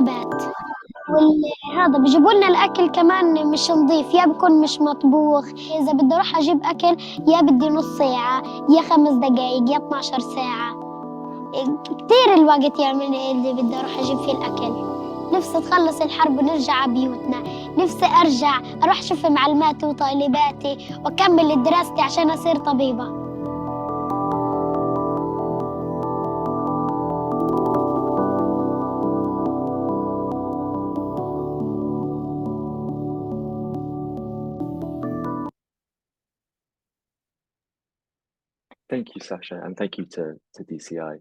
نبات. هذا بيجيبوا لنا الأكل كمان مش نظيف، يا بكون مش مطبوخ. إذا بدي أروح أجيب أكل يا بدي نص ساعة يا 5 دقايق يا 12 ساعة. كتير الوقت يعني اللي بدي أروح أجيب فيه الأكل. نفسي تخلص الحرب ونرجع على بيوتنا. نفسي أرجع أروح أشوف معلماتي وطالباتي وأكمل دراستي عشان أصير طبيبة. Thank you, Sasha, and thank you to DCI.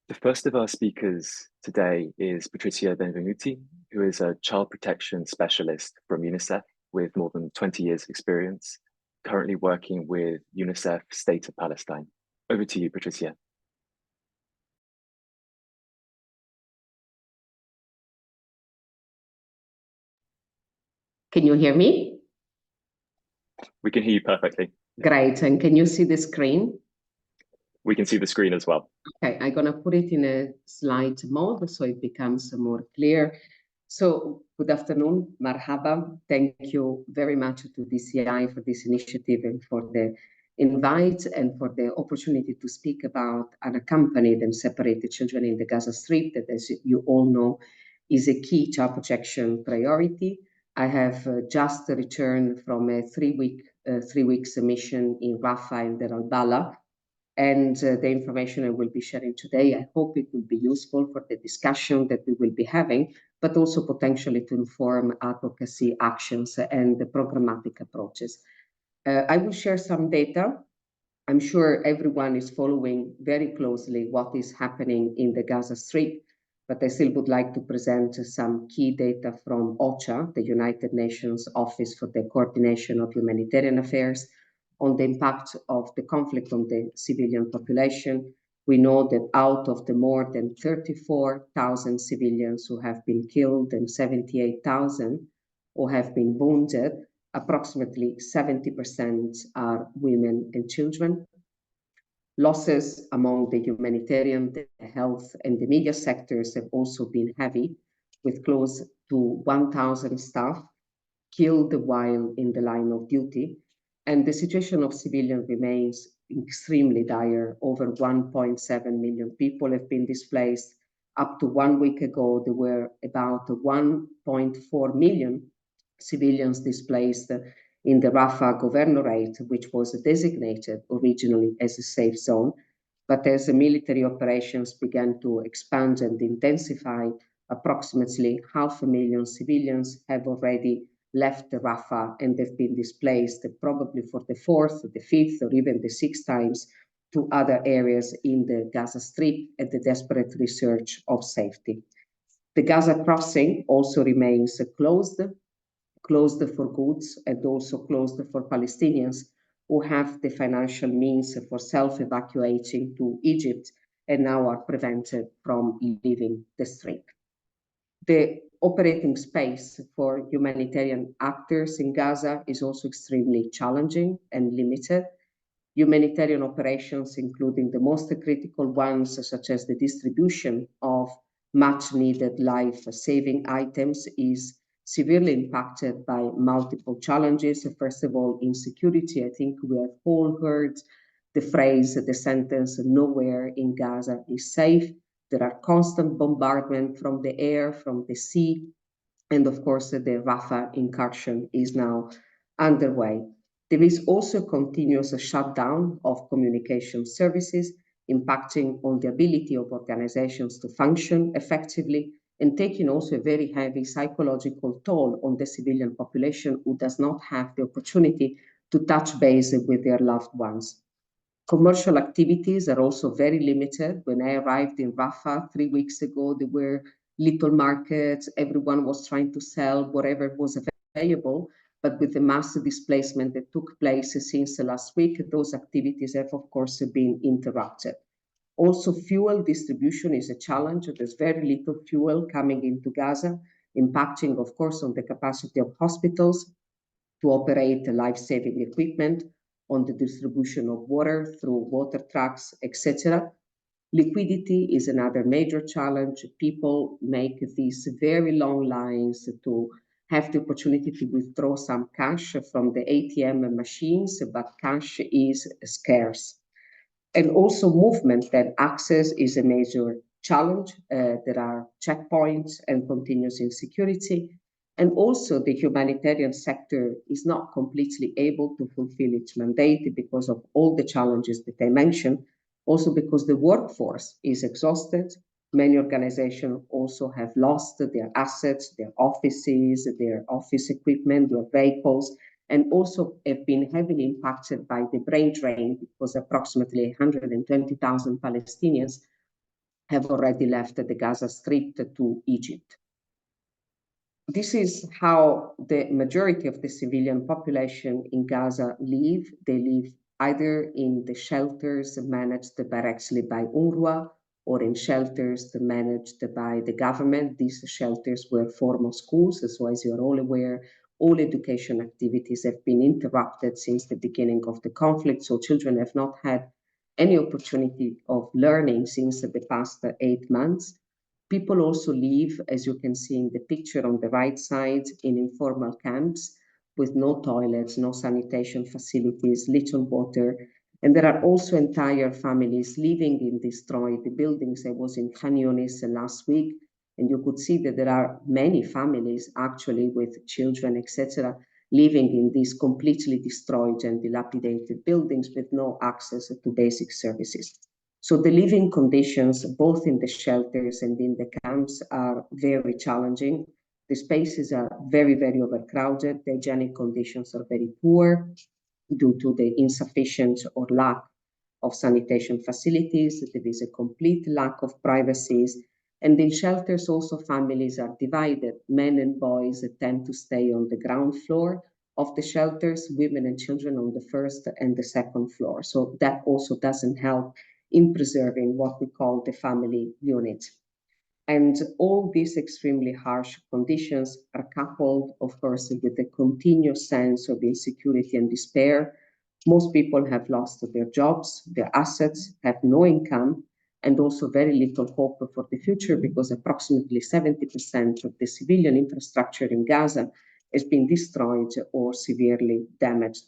The first of our speakers today is Patrizia Benvenuti, who is a child protection specialist from UNICEF with more than 20 years of experience, currently working with UNICEF State of Palestine. Over to you, Patrizia. Can you hear me? We can hear you perfectly. Great. And can you see the screen? We can see the screen as well. Okay, I'm going to put it in a slide mode so it becomes more clear. So, good afternoon, marhaba. Thank you very much to DCI for this initiative and for the invite and for the opportunity to speak about unaccompanied and separated children in the Gaza Strip, that, as you all know, is a key child protection priority. I have just returned from a 3-week mission in Rafah and Deir al-Balah, and the information I will be sharing today, I hope it will be useful for the discussion that we will be having, but also potentially to inform advocacy actions and the programmatic approaches. I will share some data. I'm sure everyone is following very closely what is happening in the Gaza Strip, but I still would like to present some key data from OCHA, the United Nations Office for the Coordination of Humanitarian Affairs, on the impact of the conflict on the civilian population. We know that out of the more than 34,000 civilians who have been killed and 78,000 who have been wounded, approximately 70% are women and children. Losses among the humanitarian, the health, and the media sectors have also been heavy, with close to 1,000 staff killed while in the line of duty. And the situation of civilians remains extremely dire. Over 1.7 million people have been displaced. Up to 1 week ago, there were about 1.4 million civilians displaced in the Rafah governorate, which was designated originally as a safe zone. But as the military operations began to expand and intensify, approximately 500,000 civilians have already left Rafah, and they've been displaced probably for the 4th, the 5th, or even the 6th times to other areas in the Gaza Strip at the desperate research of safety. The Gaza crossing also remains closed for goods and also closed for Palestinians who have the financial means for self-evacuating to Egypt and now are prevented from leaving the Strip. The operating space for humanitarian actors in Gaza is also extremely challenging and limited. Humanitarian operations, including the most critical ones, such as the distribution of much-needed life-saving items, is severely impacted by multiple challenges. First of all, insecurity. I think we have all heard the phrase, the sentence, nowhere in Gaza is safe. There are constant bombardment from the air, from the sea, and of course the Rafah incursion is now underway. There is also continuous shutdown of communication services, impacting on the ability of organizations to function effectively and taking also a very heavy psychological toll on the civilian population who does not have the opportunity to touch base with their loved ones. Commercial activities are also very limited. When I arrived in Rafah 3 weeks ago, there were little markets. Everyone was trying to sell whatever was available. But with the massive displacement that took place since the last week, those activities have, of course, been interrupted. Also, fuel distribution is a challenge. There's very little fuel coming into Gaza, impacting, of course, on the capacity of hospitals to operate life-saving equipment, on the distribution of water through water trucks, etc. Liquidity is another major challenge. People make these very long lines to have the opportunity to withdraw some cash from the ATM machines, but cash is scarce. And also movement and access is a major challenge. There are checkpoints and continuous insecurity. And also the humanitarian sector is not completely able to fulfill its mandate because of all the challenges that I mentioned, also because the workforce is exhausted. Many organizations also have lost their assets, their offices, their office equipment, their vehicles, and also have been heavily impacted by the brain drain because approximately 120,000 Palestinians have already left the Gaza Strip to Egypt. This is how the majority of the civilian population in Gaza live. They live either in the shelters managed directly by UNRWA or in shelters managed by the government. These shelters were former schools, so as you're all aware, all education activities have been interrupted since the beginning of the conflict, so children have not had any opportunity of learning since the past 8 months. People also live, as you can see in the picture on the right side, in informal camps with no toilets, no sanitation facilities, little water. And there are also entire families living in destroyed buildings. I was in Khan Yunis last week, and you could see that there are many families actually with children, etc., living in these completely destroyed and dilapidated buildings with no access to basic services. So the living conditions, both in the shelters and in the camps, are very challenging. The spaces are very, very overcrowded. The hygienic conditions are very poor due to the insufficient or lack of sanitation facilities. There is a complete lack of privacies. And in shelters also families are divided. Men and boys tend to stay on the ground floor of the shelters, women and children on the first and the second floor. So that also doesn't help in preserving what we call the family unit. And all these extremely harsh conditions are coupled, of course, with a continuous sense of insecurity and despair. Most people have lost their jobs, their assets, have no income, and also very little hope for the future because approximately 70% of the civilian infrastructure in Gaza has been destroyed or severely damaged.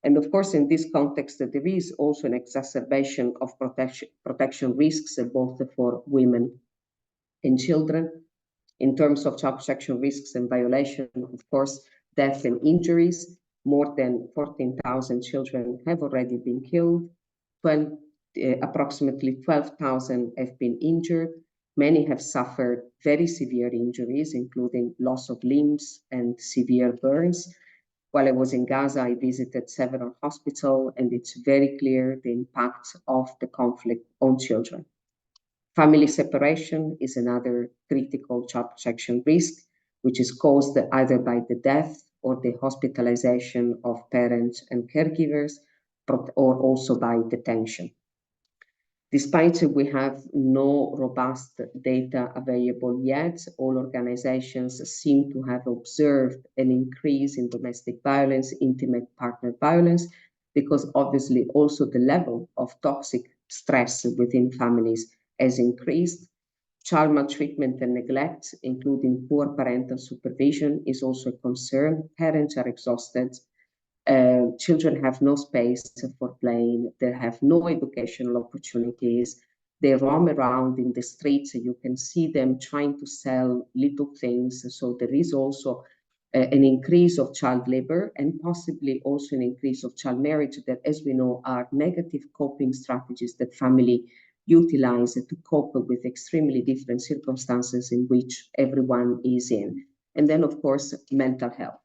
And of course, in this context, there is also an exacerbation of protection risks, both for women and children. In terms of child protection risks and violation, of course, death and injuries, more than 14,000 children have already been killed. Approximately 12,000 have been injured. Many have suffered very severe injuries, including loss of limbs and severe burns. While I was in Gaza, I visited several hospitals, and it's very clear the impact of the conflict on children. Family separation is another critical child protection risk, which is caused either by the death or the hospitalization of parents and caregivers, or also by detention. Despite we have no robust data available yet, all organizations seem to have observed an increase in domestic violence, intimate partner violence, because obviously also the level of toxic stress within families has increased. Child maltreatment and neglect, including poor parental supervision, is also a concern. Parents are exhausted. Children have no space for playing. They have no educational opportunities. They roam around in the streets. You can see them trying to sell little things. So there is also an increase of child labor and possibly also an increase of child marriage that, as we know, are negative coping strategies that family utilize to cope with extremely different circumstances in which everyone is in. And then, of course, mental health.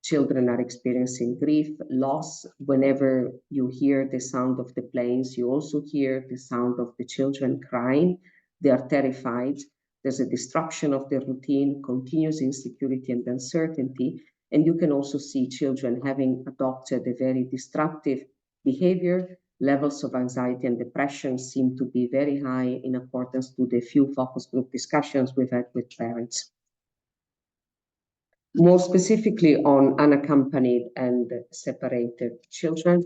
Children are experiencing grief, loss. Whenever you hear the sound of the planes, you also hear the sound of the children crying. They are terrified. There's a disruption of their routine, continuous insecurity and uncertainty. And you can also see children having adopted a very destructive behavior. Levels of anxiety and depression seem to be very high in accordance to the few focus group discussions we've had with parents. More specifically on unaccompanied and separated children,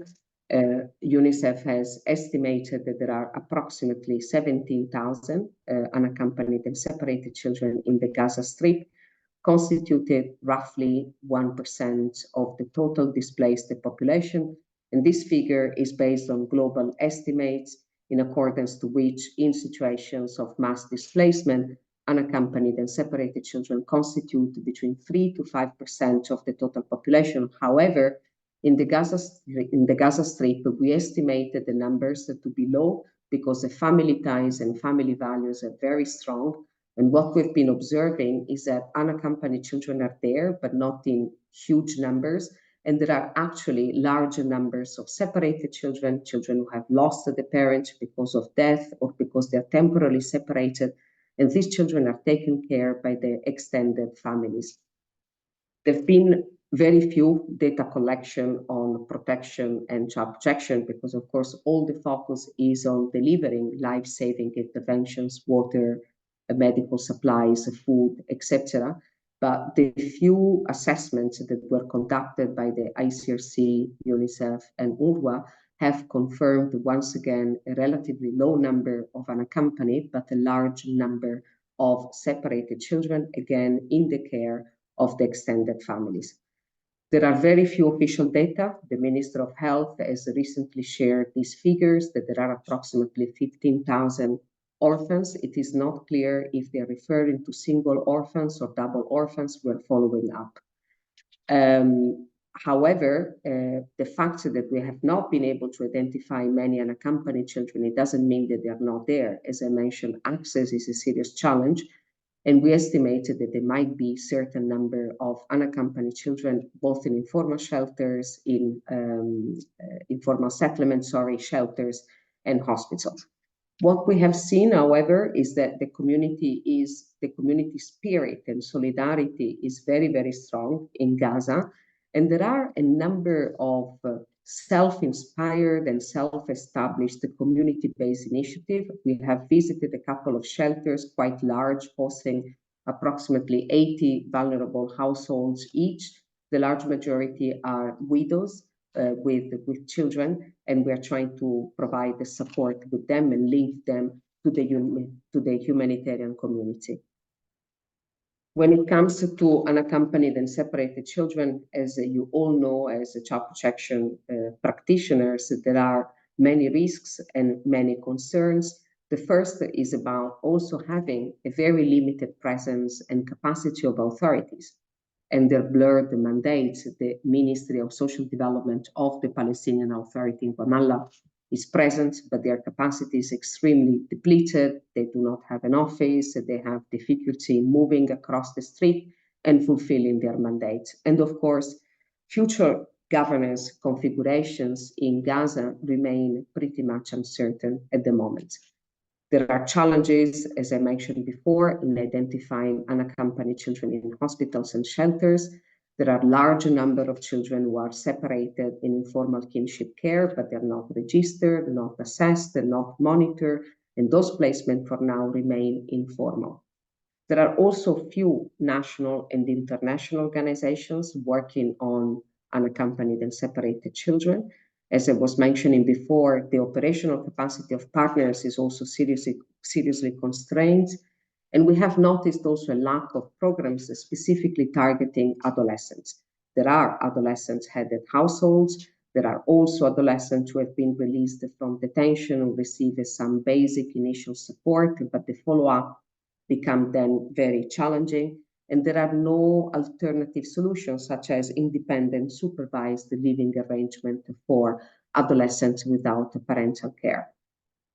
UNICEF has estimated that there are approximately 17,000 unaccompanied and separated children in the Gaza Strip, constituted roughly 1% of the total displaced population. And this figure is based on global estimates, in accordance to which, in situations of mass displacement, unaccompanied and separated children constitute between 3 to 5% of the total population. However, in the Gaza Strip, we estimated the numbers to be low because the family ties and family values are very strong. And what we've been observing is that unaccompanied children are there, but not in huge numbers. And there are actually larger numbers of separated children, children who have lost the parent because of death or because they're temporarily separated. And these children are taken care of by the extended families. There have been very few data collection on protection and child protection because, of course, all the focus is on delivering life-saving interventions, water, medical supplies, food, etc. But the few assessments that were conducted by the ICRC, UNICEF, and UNRWA have confirmed once again a relatively low number of unaccompanied, but a large number of separated children, again, in the care of the extended families. There are very few official data. The Minister of Health has recently shared these figures that there are approximately 15,000 orphans. It is not clear if they're referring to single orphans or double orphans. We're following up. However, the fact that we have not been able to identify many unaccompanied children, it doesn't mean that they are not there. As I mentioned, access is a serious challenge. And we estimated that there might be a certain number of unaccompanied children, both in informal shelters, in informal settlements, shelters, and hospitals. What we have seen, however, is that the community spirit and solidarity is very, very strong in Gaza. And there are a number of self-inspired and self-established community-based initiatives. We have visited a couple of shelters, quite large, hosting approximately 80 vulnerable households each. The large majority are widows with children, and we're trying to provide the support with them and link them to the humanitarian community. When it comes to unaccompanied and separated children, as you all know, as child protection practitioners, there are many risks and many concerns. The first is about also having a very limited presence and capacity of authorities and their blurred mandates. The Ministry of Social Development of the Palestinian Authority in Ramallah is present, but their capacity is extremely depleted. They do not have an office. They have difficulty moving across the street and fulfilling their mandate. And of course, future governance configurations in Gaza remain pretty much uncertain at the moment. There are challenges, as I mentioned before, in identifying unaccompanied children in hospitals and shelters. There are a large number of children who are separated in informal kinship care, but they're not registered, not assessed, and not monitored, and those placements for now remain informal. There are also few national and international organizations working on unaccompanied and separated children. As I was mentioning before, the operational capacity of partners is also seriously constrained. And we have noticed also a lack of programs specifically targeting adolescents. There are adolescent-headed households. There are also adolescents who have been released from detention and receive some basic initial support, but the follow-up become then very challenging. And there are no alternative solutions, such as independent supervised living arrangement for adolescents without parental care.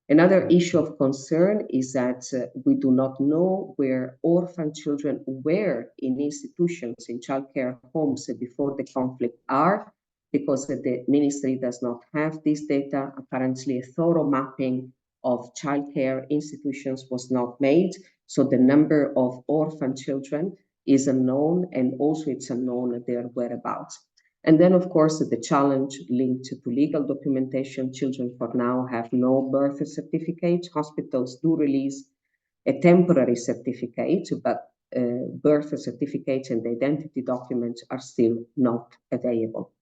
Another issue of concern is that we do not know where orphan children were in institutions, in childcare homes before the conflict are, because the ministry does not have this data. Apparently, a thorough mapping of childcare institutions was not made, so the number of orphan children is unknown, and also it's unknown their whereabouts. And then, of course, the challenge linked to legal documentation. Children for now have no birth certificate. Hospitals do release a temporary certificate, but birth certificates and identity documents are still not available.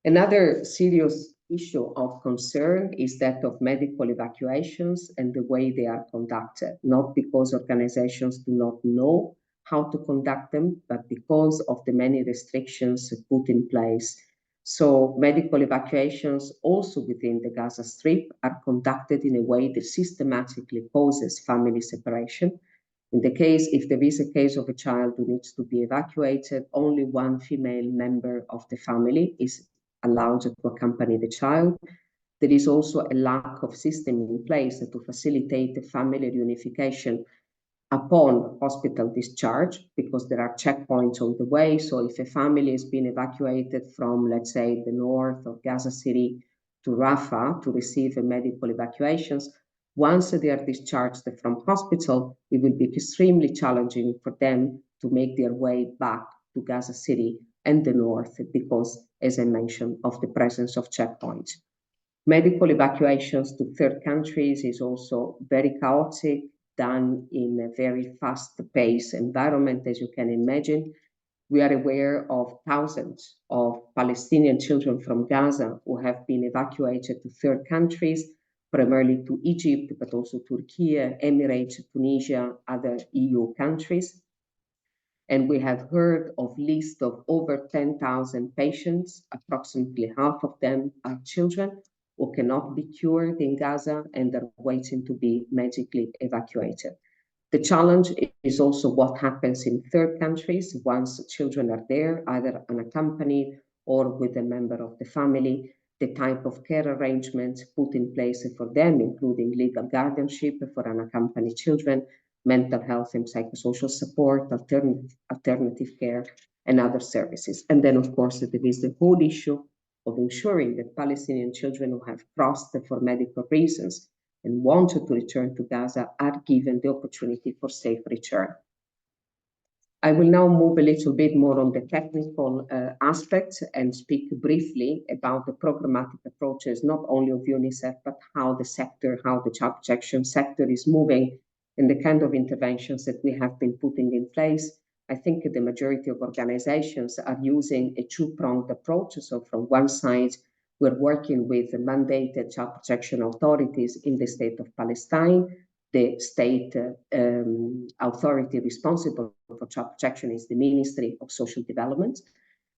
Another serious issue of concern is that of medical evacuations and the way they are conducted, not because organizations do not know how to conduct them, but because of the many restrictions put in place. So medical evacuations also within the Gaza Strip are conducted in a way that systematically causes family separation. In the case, if there is a case of a child who needs to be evacuated, only one female member of the family is allowed to accompany the child. There is also a lack of system in place to facilitate the family reunification upon hospital discharge, because there are checkpoints on the way. So if a family has been evacuated from, let's say, the north of Gaza City to Rafah to receive a medical evacuations, once they are discharged from hospital, it will be extremely challenging for them to make their way back to Gaza City and the north because, as I mentioned, of the presence of checkpoints. Medical evacuations to third countries is also very chaotic, done in a very fast-paced environment, as you can imagine. We are aware of thousands of Palestinian children from Gaza who have been evacuated to third countries, primarily to Egypt, but also Turkey, Emirates, Tunisia, other EU countries. And we have heard of lists of over 10,000 patients, approximately half of them are children, who cannot be cured in Gaza and are waiting to be medically evacuated. The challenge is also what happens in third countries once children are there, either unaccompanied or with a member of the family, the type of care arrangements put in place for them, including legal guardianship for unaccompanied children, mental health and psychosocial support, alternative care, and other services. And then, of course, there is the whole issue of ensuring that Palestinian children who have crossed for medical reasons and wanted to return to Gaza are given the opportunity for safe return. I will now move a little bit more on the technical aspects and speak briefly about the programmatic approaches, not only of UNICEF, but how the sector, how the child protection sector is moving and the kind of interventions that we have been putting in place. I think the majority of organizations are using a two-pronged approach. So from one side, we're working with the mandated child protection authorities in the state of Palestine. The state authority responsible for child protection is the Ministry of Social Development.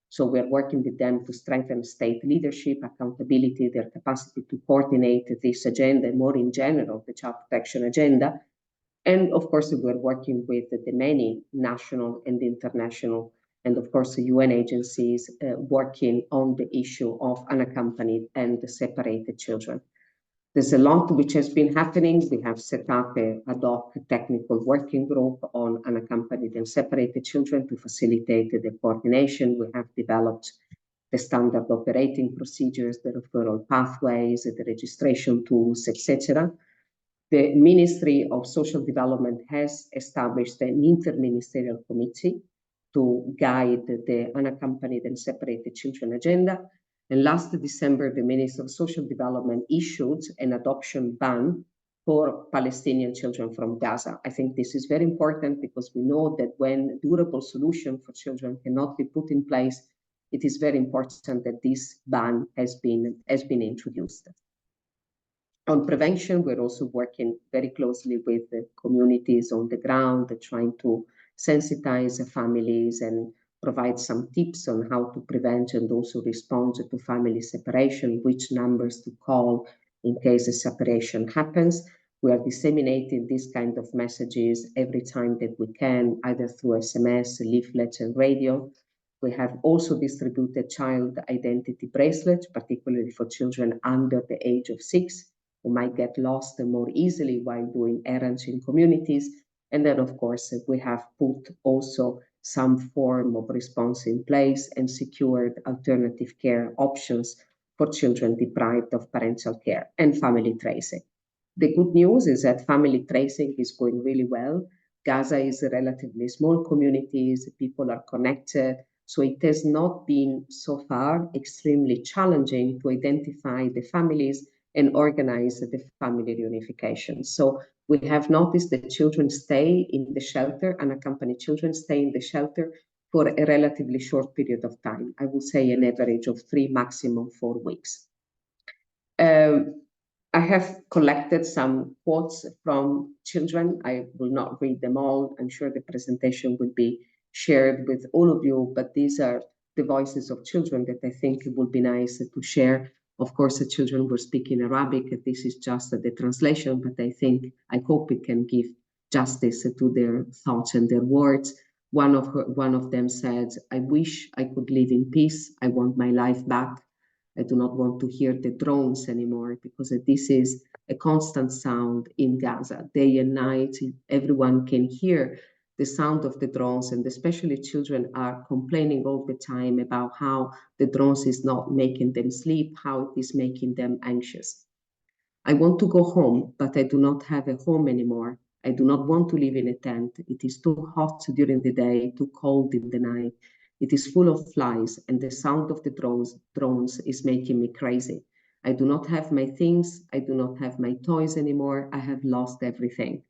So we're working with them to strengthen state leadership, accountability, their capacity to coordinate this agenda, more in general, the child protection agenda. And of course, we're working with the many national and international, and of course, the UN agencies working on the issue of unaccompanied and separated children. There's a lot which has been happening. We have set up an ad hoc technical working group on unaccompanied and separated children to facilitate the coordination. We have developed the standard operating procedures, the referral pathways, the registration tools, etc. The Ministry of Social Development has established an interministerial committee to guide the unaccompanied and separated children agenda. And last December, the Minister of Social Development issued an adoption ban for Palestinian children from Gaza. I think this is very important because we know that when a durable solution for children cannot be put in place, it is very important that this ban has been introduced. On prevention, we're also working very closely with the communities on the ground, trying to sensitize families and provide some tips on how to prevent and also respond to family separation, which numbers to call in case a separation happens. We are disseminating these kind of messages every time that we can, either through SMS, leaflets, and radio. We have also distributed child identity bracelets, particularly for children under the age of 6, who might get lost more easily while doing errands in communities. And then, of course, we have put also some form of response in place and secured alternative care options for children deprived of parental care and family tracing. The good news is that family tracing is going really well. Gaza is a relatively small community, people are connected, so it has not been so far extremely challenging to identify the families and organize the family reunification. So we have noticed that children stay in the shelter, unaccompanied children stay in the shelter for a relatively short period of time. I would say an average of 3, maximum 4 weeks. I have collected some quotes from children. I will not read them all. I'm sure the presentation will be shared with all of you, but these are the voices of children that I think it would be nice to share. Of course, the children were speaking Arabic. This is just the translation, but I hope it can give justice to their thoughts and their words. One of them said, "I wish I could live in peace. I want my life back. I do not want to hear the drones anymore, because this is a constant sound in Gaza, day and night. Everyone can hear the sound of the drones, and especially children are complaining all the time about how the drones is not making them sleep, how it is making them anxious. I want to go home, but I do not have a home anymore. I do not want to live in a tent. It is too hot during the day, too cold in the night. It is full of flies, and the sound of the drones is making me crazy. I do not have my things. I do not have my toys anymore. I have lost everything.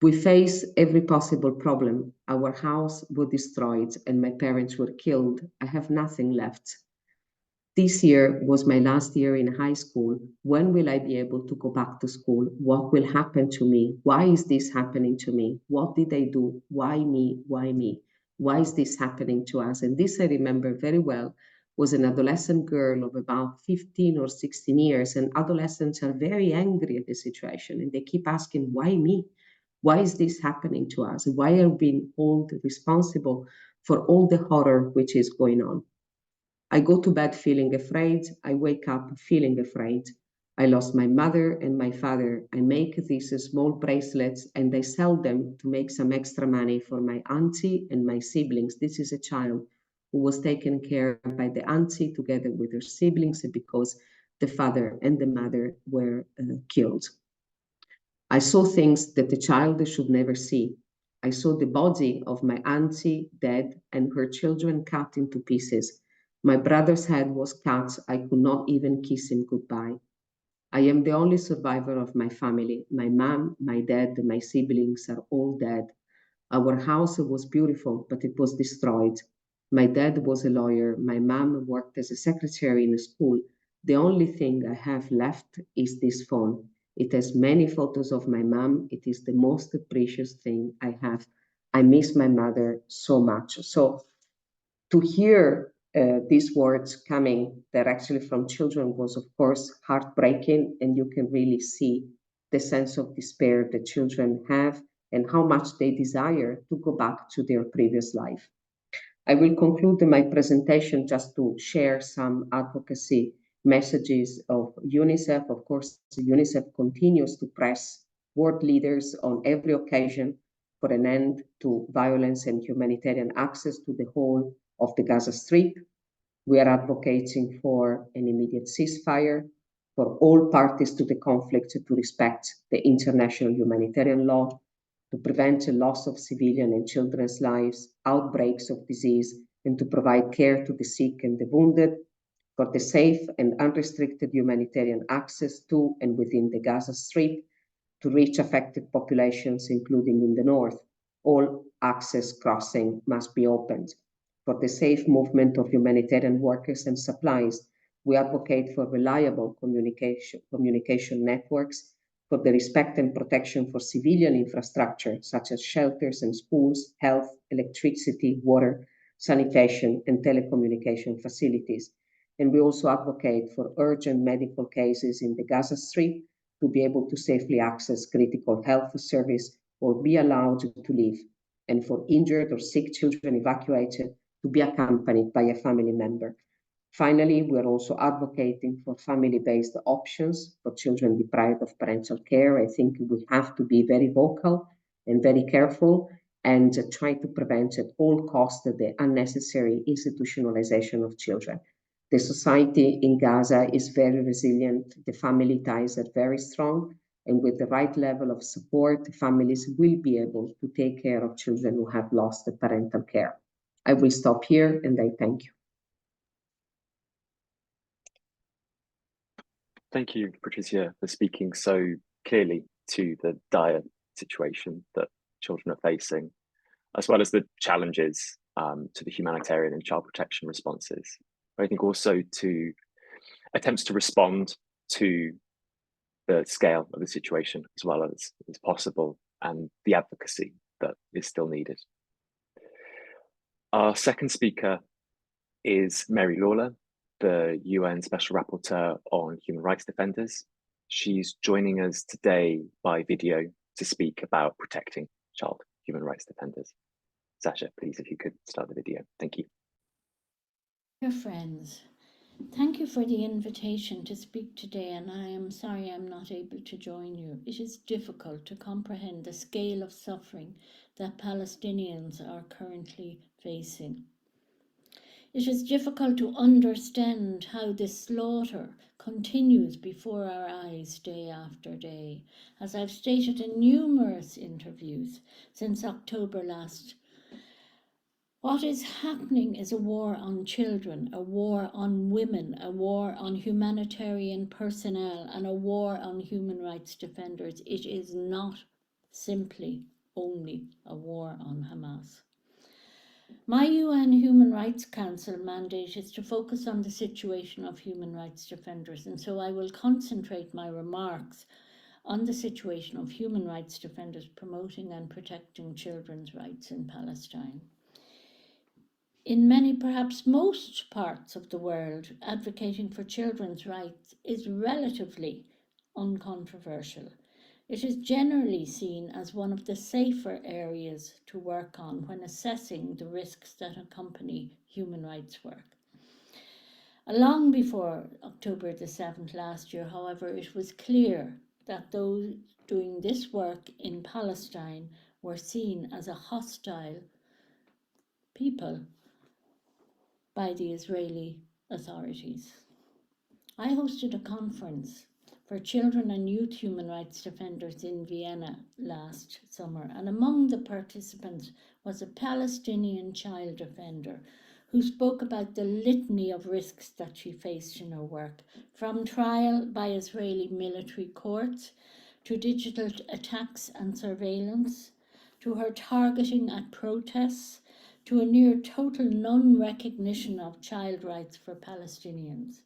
We face every possible problem. Our house was destroyed, and my parents were killed. I have nothing left. This year was my last year in high school. When will I be able to go back to school? What will happen to me? Why is this happening to me? What did I do? Why me? Why me? Why is this happening to us?" And this I remember very well, was an adolescent girl of about 15 or 16 years. And adolescents are very angry at the situation, and they keep asking, why me? Why is this happening to us? Why are we being held responsible for all the horror which is going on? I go to bed feeling afraid. I wake up feeling afraid. I lost my mother and my father. I make these small bracelets and I sell them to make some extra money for my auntie and my siblings. This is a child who was taken care of by the auntie together with her siblings because the father and the mother were killed. I saw things that the child should never see. I saw the body of my auntie dead and her children cut into pieces. My brother's head was cut. I could not even kiss him goodbye. I am the only survivor of my family. My mom, my dad, my siblings are all dead. Our house was beautiful, but it was destroyed. My dad was a lawyer. My mom worked as a secretary in a school. The only thing I have left is this phone. It has many photos of my mom. It is the most precious thing I have. I miss my mother so much. So to hear these words coming directly from children was, of course, heartbreaking, and you can really see the sense of despair that children have and how much they desire to go back to their previous life. I will conclude my presentation just to share some advocacy messages of UNICEF. Of course, UNICEF continues to press world leaders on every occasion for an end to violence and humanitarian access to the whole of the Gaza Strip. We are advocating for an immediate ceasefire, for all parties to the conflict to respect the international humanitarian law, to prevent the loss of civilian and children's lives, outbreaks of disease, and to provide care to the sick and the wounded, for the safe and unrestricted humanitarian access to and within the Gaza Strip, to reach affected populations, including in the north. All access crossing must be opened. For the safe movement of humanitarian workers and supplies, we advocate for reliable communication networks, for the respect and protection for civilian infrastructure, such as shelters and schools, health, electricity, water, sanitation, and telecommunication facilities. And we also advocate for urgent medical cases in the Gaza Strip to be able to safely access critical health service or be allowed to live, and for injured or sick children evacuated to be accompanied by a family member. Finally, we are also advocating for family-based options for children deprived of parental care. I think we have to be very vocal and very careful and try to prevent at all costs the unnecessary institutionalization of children. The society in Gaza is very resilient. The family ties are very strong. And with the right level of support, families will be able to take care of children who have lost the parental care. I will stop here and I thank you. Thank you, Patrizia, for speaking so clearly to the dire situation that children are facing, as well as the challenges to the humanitarian and child protection responses. But I think also to attempts to respond to the scale of the situation as well as possible, and the advocacy that is still needed. Our second speaker is Mary Lawlor, the UN Special Rapporteur on Human Rights Defenders. She's joining us today by video to speak about protecting child human rights defenders. Sasha, please, if you could start the video. Thank you. Dear friends, thank you for the invitation to speak today, and I am sorry I'm not able to join you. It is difficult to comprehend the scale of suffering that Palestinians are currently facing. It is difficult to understand how this slaughter continues before our eyes day after day. As I've stated in numerous interviews since October last, what is happening is a war on children, a war on women, a war on humanitarian personnel, and a war on human rights defenders. It is not simply only a war on Hamas. My UN Human Rights Council mandate is to focus on the situation of human rights defenders, and so I will concentrate my remarks on the situation of human rights defenders promoting and protecting children's rights in Palestine. In many, perhaps most parts of the world, advocating for children's rights is relatively uncontroversial. It is generally seen as one of the safer areas to work on when assessing the risks that accompany human rights work. Long before October the 7th last year, however, it was clear that those doing this work in Palestine were seen as a hostile people by the Israeli authorities. I hosted a conference for children and youth human rights defenders in Vienna last summer, and among the participants was a Palestinian child defender who spoke about the litany of risks that she faced in her work, from trial by Israeli military courts to digital attacks and surveillance, to her targeting at protests, to a near total non-recognition of child rights for Palestinians.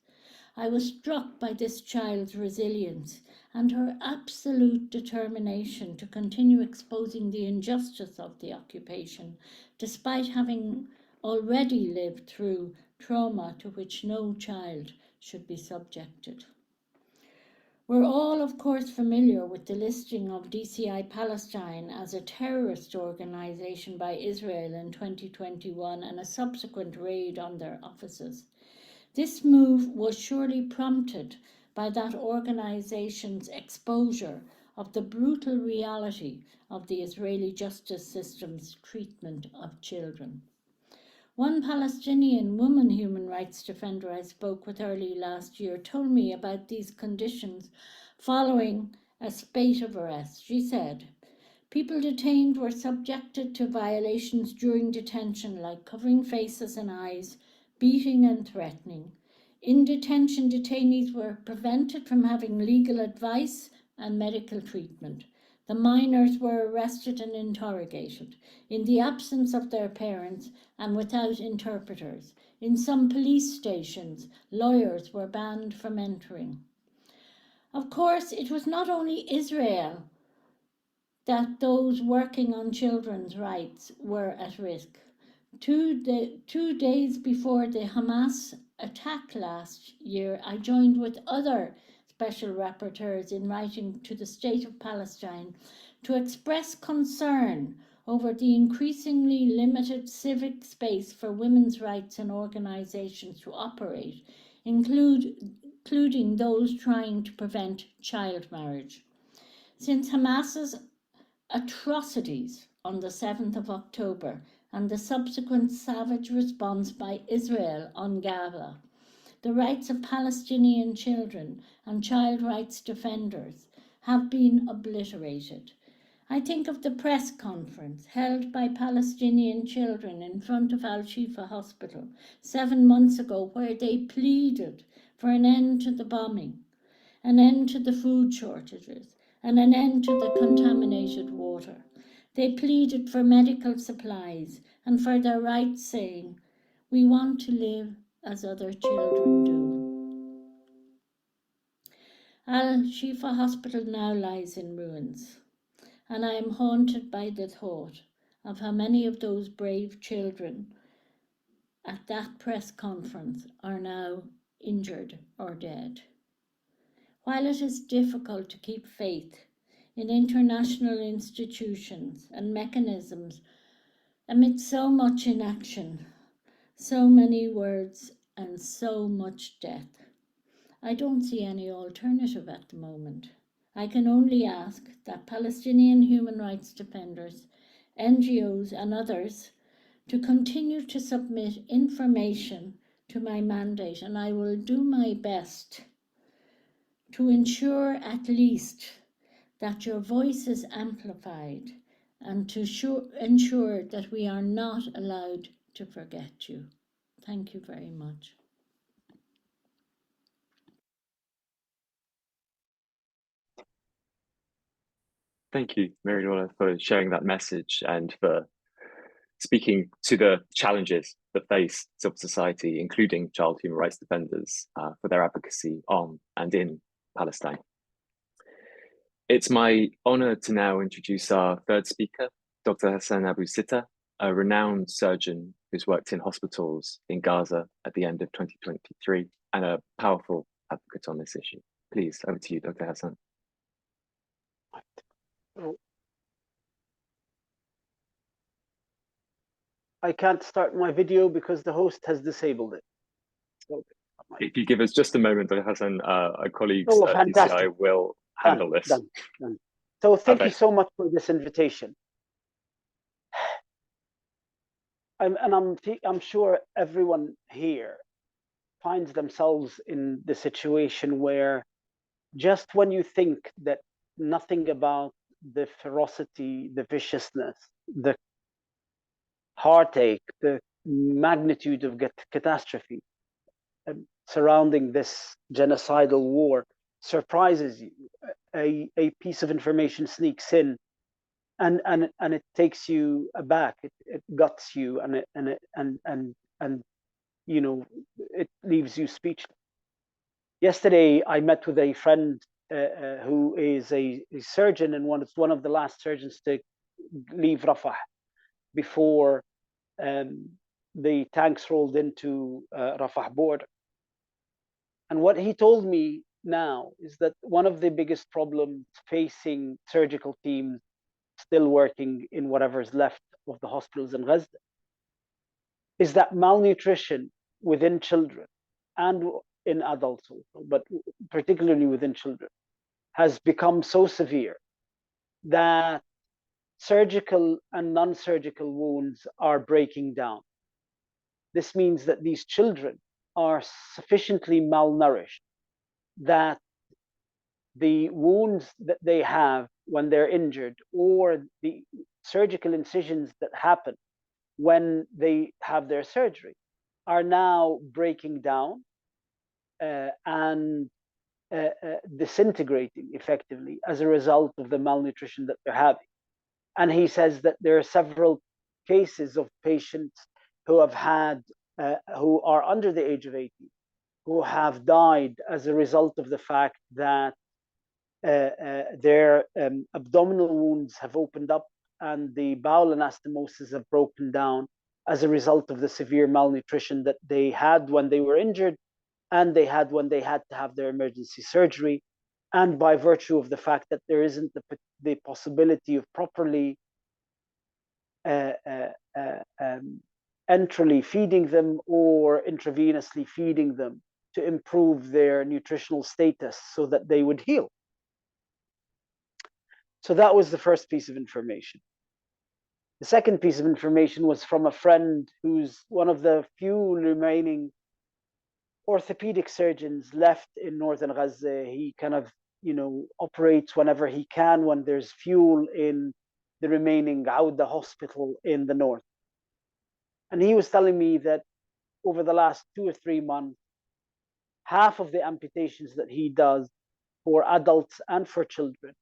I was struck by this child's resilience and her absolute determination to continue exposing the injustice of the occupation, despite having already lived through trauma to which no child should be subjected. We're all, of course, familiar with the listing of DCI Palestine as a terrorist organization by Israel in 2021 and a subsequent raid on their offices. This move was surely prompted by that organization's exposure of the brutal reality of the Israeli justice system's treatment of children. One Palestinian woman human rights defender I spoke with early last year told me about these conditions following a spate of arrests. She said, "People detained were subjected to violations during detention, like covering faces and eyes, beating and threatening. In detention, detainees were prevented from having legal advice and medical treatment. The minors were arrested and interrogated in the absence of their parents and without interpreters. In some police stations, lawyers were banned from entering." Of course, it was not only Israel that those working on children's rights were at risk. 2 days before the Hamas attack last year, I joined with other special rapporteurs in writing to the State of Palestine to express concern over the increasingly limited civic space for women's rights and organizations to operate, including those trying to prevent child marriage. Since Hamas's atrocities on the 7th of October and the subsequent savage response by Israel on Gaza, the rights of Palestinian children and child rights defenders have been obliterated. I think of the press conference held by Palestinian children in front of Al-Shifa Hospital 7 months ago, where they pleaded for an end to the bombing, an end to the food shortages, and an end to the contaminated water. They pleaded for medical supplies and for their rights, saying, "We want to live as other children do." Al-Shifa Hospital now lies in ruins, and I am haunted by the thought of how many of those brave children at that press conference are now injured or dead. While it is difficult to keep faith in international institutions and mechanisms amid so much inaction, so many words and so much death, I don't see any alternative at the moment. I can only ask that Palestinian human rights defenders, NGOs and others to continue to submit information to my mandate, and I will do my best to ensure at least that your voice is amplified and to ensure that we are not allowed to forget you. Thank you very much. Thank you, Mary Lawlor, for sharing that message and for speaking to the challenges that face civil society, including child human rights defenders, for their advocacy on and in Palestine. It's my honor to now introduce our third speaker, Dr. Hassan Abu-Sittah, a renowned surgeon who's worked in hospitals in Gaza at the end of 2023 and a powerful advocate on this issue. Please, over to you, Dr. Hassan. I can't start my video because the host has disabled it. Okay. If you give us just a moment, Dr. Hassan, our colleagues at fantastic. PCI will handle this. Done. So thank you so much for this invitation. I'm sure everyone here finds themselves in the situation where just when you think that nothing about the ferocity, the viciousness, the heartache, the magnitude of catastrophe surrounding this genocidal war surprises you, a piece of information sneaks in, and it takes you aback. It guts you, and you know, it leaves you speechless. Yesterday, I met with a friend who is a surgeon and one of the last surgeons to leave Rafah before the tanks rolled into Rafah border. And what he told me now is that one of the biggest problems facing surgical teams still working in whatever's left of the hospitals in Gaza is that malnutrition within children and in adults also, but particularly within children, has become so severe that surgical and non-surgical wounds are breaking down. This means that these children are sufficiently malnourished that the wounds that they have when they're injured or the surgical incisions that happen when they have their surgery are now breaking down and disintegrating effectively as a result of the malnutrition that they're having. And he says that there are several cases of patients who have had, who are under the age of 80, who have died as a result of the fact that their abdominal wounds have opened up and the bowel anastomosis have broken down as a result of the severe malnutrition that they had when they were injured and they had when they had to have their emergency surgery, and by virtue of the fact that there isn't the possibility of properly enterally feeding them or intravenously feeding them to improve their nutritional status so that they would heal. So that was the first piece of information. The second piece of information was from a friend who's one of the few remaining orthopedic surgeons left in northern Gaza. He kind of, operates whenever he can when there's fuel in the remaining Auda hospital in the north. And he was telling me that over the last 2 or 3 months, half of the amputations that he does for adults and for children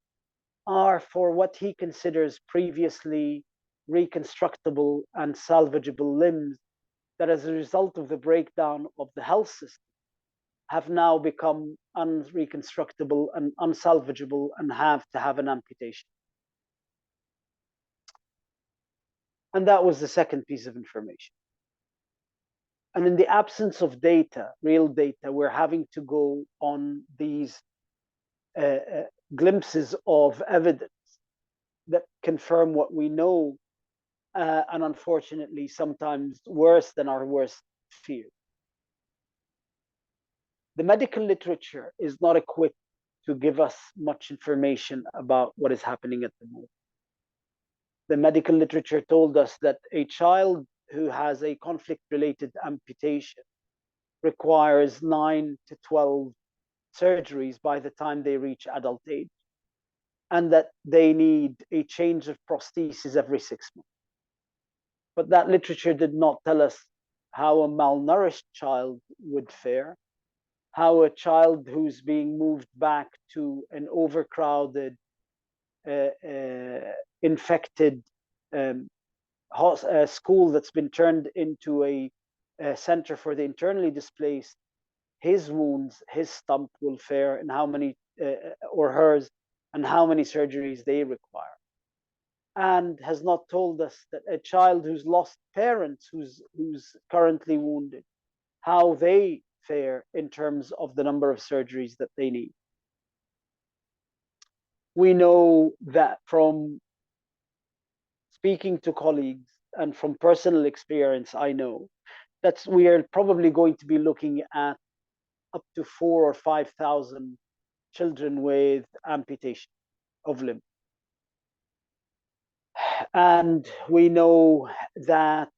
are for what he considers previously reconstructible and salvageable limbs that, as a result of the breakdown of the health system, have now become unreconstructible and unsalvageable and have to have an amputation. And that was the second piece of information. And in the absence of data, real data, we're having to go on these glimpses of evidence that confirm what we know, and unfortunately, sometimes worse than our worst fear. The medical literature is not equipped to give us much information about what is happening at the moment. The medical literature told us that a child who has a conflict-related amputation requires 9 to 12 surgeries by the time they reach adult age, and that they need a change of prosthesis every 6 months. But that literature did not tell us how a malnourished child would fare, how a child who's being moved back to an overcrowded, infected school that's been turned into a center for the internally displaced, his wounds, his stump will fare, and how many, or hers, and how many surgeries they require. And has not told us that a child who's lost parents, who's currently wounded, how they fare in terms of the number of surgeries that they need. We know that from speaking to colleagues and from personal experience, I know that we are probably going to be looking at up to 4,000 or 5,000 children with amputation of limb. And we know that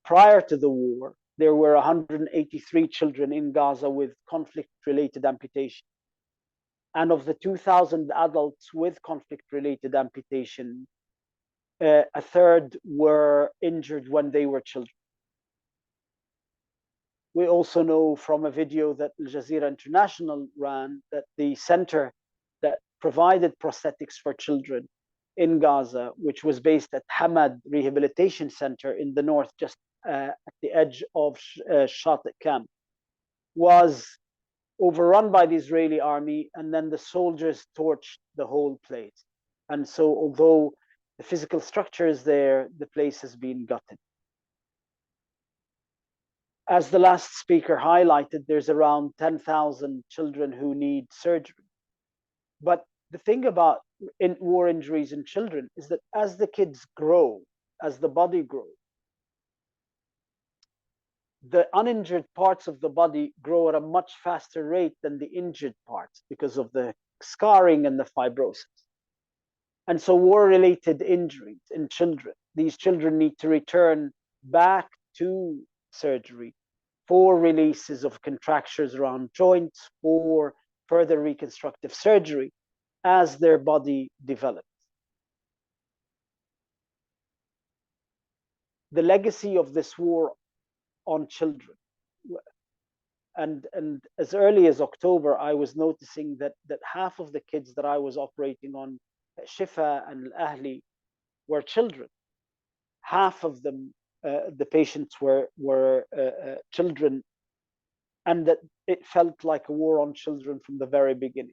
prior to the war, there were 183 children in Gaza with conflict-related amputation. And of the 2,000 adults with conflict-related amputation, a third were injured when they were children. We also know from a video that Al Jazeera International ran that the center that provided prosthetics for children in Gaza, which was based at Hamad Rehabilitation Center in the north, just at the edge of Shatit camp, was overrun by the Israeli army, and then the soldiers torched the whole place. And so although the physical structure is there, the place has been gutted. As the last speaker highlighted, there's around 10,000 children who need surgery. But the thing about war injuries in children is that as the kids grow, as the body grows, the uninjured parts of the body grow at a much faster rate than the injured parts because of the scarring and the fibrosis. And so war-related injuries in children, these children need to return back to surgery for releases of contractures around joints, for further reconstructive surgery as their body develops. The legacy of this war on children, and as early as October, I was noticing that half of the kids that I was operating on Shifa and Al-Ahli were children. Half of them, the patients were children, and that it felt like a war on children from the very beginning.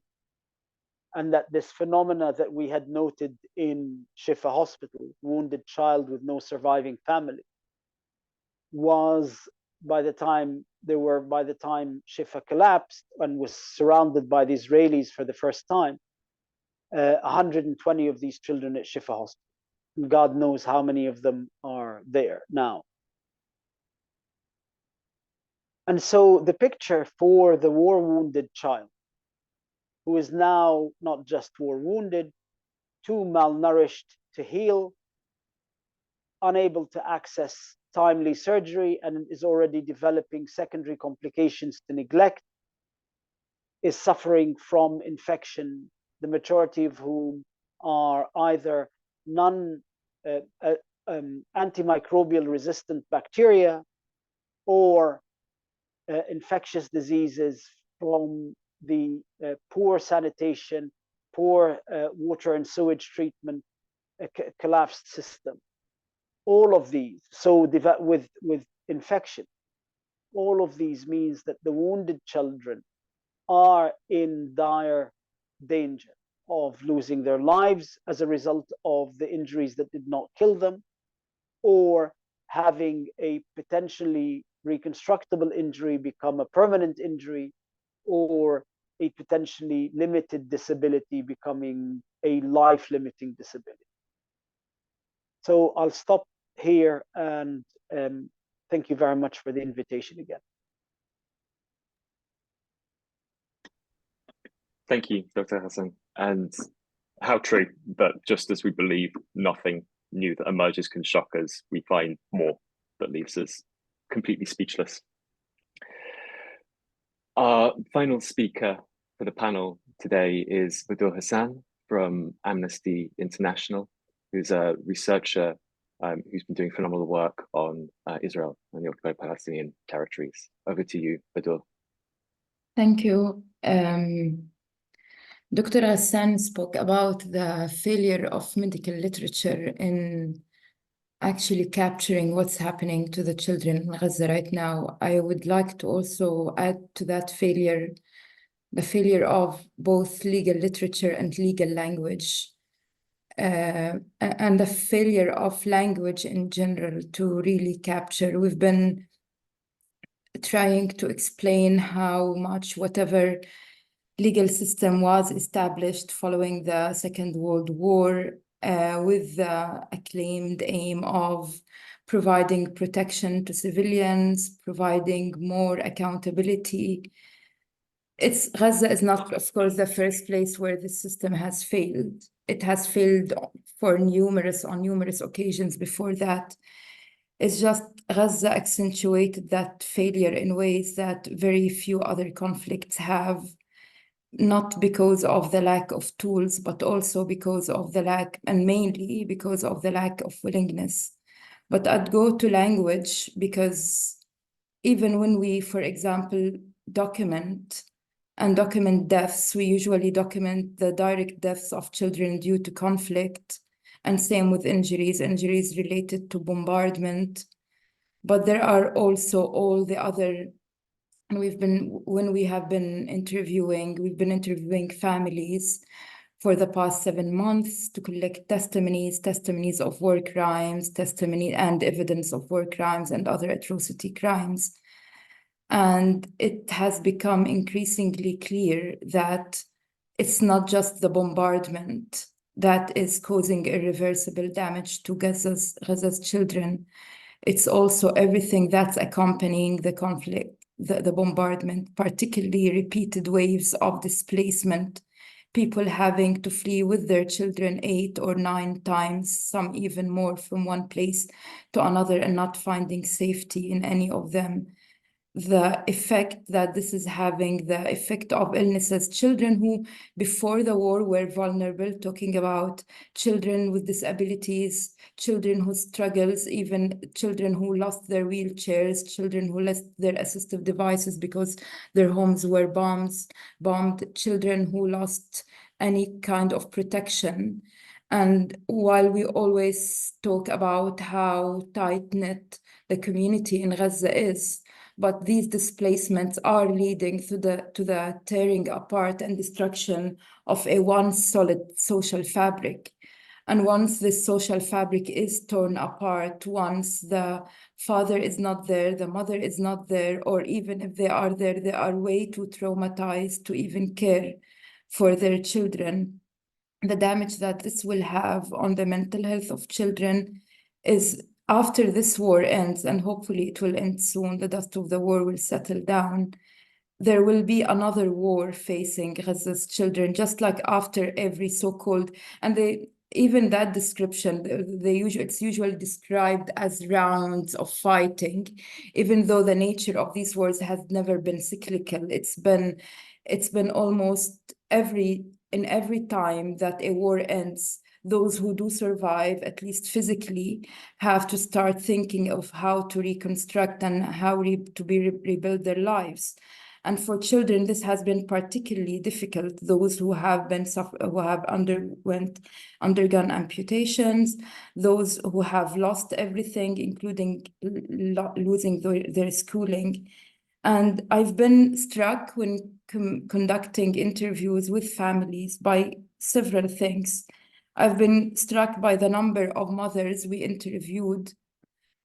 And that this phenomena that we had noted in Shifa Hospital, wounded child with no surviving family, was by the time Shifa collapsed and was surrounded by the Israelis for the first time, 120 of these children at Shifa Hospital. God knows how many of them are there now. And so the picture for the war-wounded child, who is now not just war-wounded, too malnourished to heal, unable to access timely surgery, and is already developing secondary complications to neglect, is suffering from infection, the majority of whom are either antimicrobial resistant bacteria or infectious diseases from the poor sanitation poor water and sewage treatment, a collapsed system. All of these, so with infection, all of these means that the wounded children are in dire danger of losing their lives as a result of the injuries that did not kill them, or having a potentially reconstructible injury become a permanent injury, or a potentially limited disability becoming a life-limiting disability. So I'll stop here, and thank you very much for the invitation again. Thank you, Dr. Hassan. And how true, but just as we believe nothing new that emerges can shock us, we find more that leaves us completely speechless. Our final speaker for the panel today is Budour Hassan from Amnesty International, who's a researcher who's been doing phenomenal work on Israel and the occupied Palestinian territories. Over to you, Budour. Thank you. Dr. Hassan spoke about the failure of medical literature in actually capturing what's happening to the children in Gaza right now. I would like to also add to that failure, the failure of both legal literature and legal language, and the failure of language in general to really capture. We've been trying to explain how much whatever legal system was established following the Second World War with the acclaimed aim of providing protection to civilians, providing more accountability. Gaza is not, of course, the first place where the system has failed. It has failed on numerous occasions before that. It's just Gaza accentuated that failure in ways that very few other conflicts have, not because of the lack of tools, but also because of the lack, and mainly because of the lack of willingness. But I'd go to language, because even when we, for example, document deaths, we usually document the direct deaths of children due to conflict, and same with injuries related to bombardment. But there are also all the other. And we've been interviewing families for the past 7 months to collect testimonies of war crimes, and evidence of war crimes and other atrocity crimes. And it has become increasingly clear that it's not just the bombardment that is causing irreversible damage to Gaza's children. It's also everything that's accompanying the conflict. The bombardment, particularly repeated waves of displacement, people having to flee with their children 8 or 9 times, some even more, from one place to another, and not finding safety in any of them. The effect that this is having, the effect of illnesses, children who before the war were vulnerable, talking about children with disabilities, children who struggles, even children who lost their wheelchairs, children who lost their assistive devices because their homes were bombed, children who lost any kind of protection. And while we always talk about how tight-knit the community in Gaza is, but these displacements are leading to the tearing apart and destruction of a once solid social fabric. And once this social fabric is torn apart, once the father is not there, the mother is not there, or even if they are there, they are way too traumatized to even care for their children. The damage that this will have on the mental health of children is, after this war ends, and hopefully it will end soon, the dust of the war will settle down, there will be another war facing Gaza's children, just like after every so-called, and even that description, it's usually described as rounds of fighting, even though the nature of these wars has never been cyclical. It's been almost every time that a war ends, those who do survive, at least physically, have to start thinking of how to reconstruct and how to rebuild their lives. And for children, this has been particularly difficult. Those who have undergone amputations, those who have lost everything, including losing their schooling. And I've been struck when conducting interviews with families by several things. I've been struck by the number of mothers we interviewed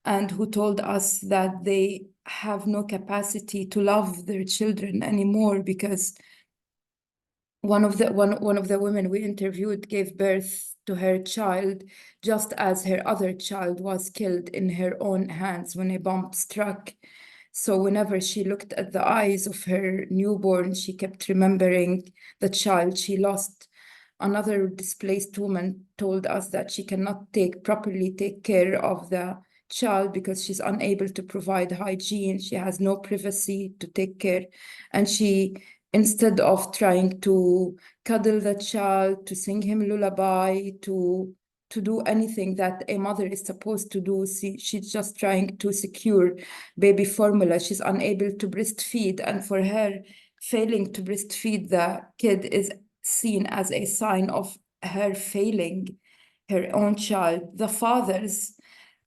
and who told us that they have no capacity to love their children anymore because one of the women we interviewed gave birth to her child just as her other child was killed in her own hands when a bomb struck. So whenever she looked at the eyes of her newborn, she kept remembering the child she lost. Another displaced woman told us that she cannot properly take care of the child because she's unable to provide hygiene. She has no privacy to take care. And she, instead of trying to cuddle the child, to sing him lullaby, to do anything that a mother is supposed to do, she's just trying to secure baby formula. She's unable to breastfeed. And for her, failing to breastfeed the kid is seen as a sign of her failing her own child. The fathers,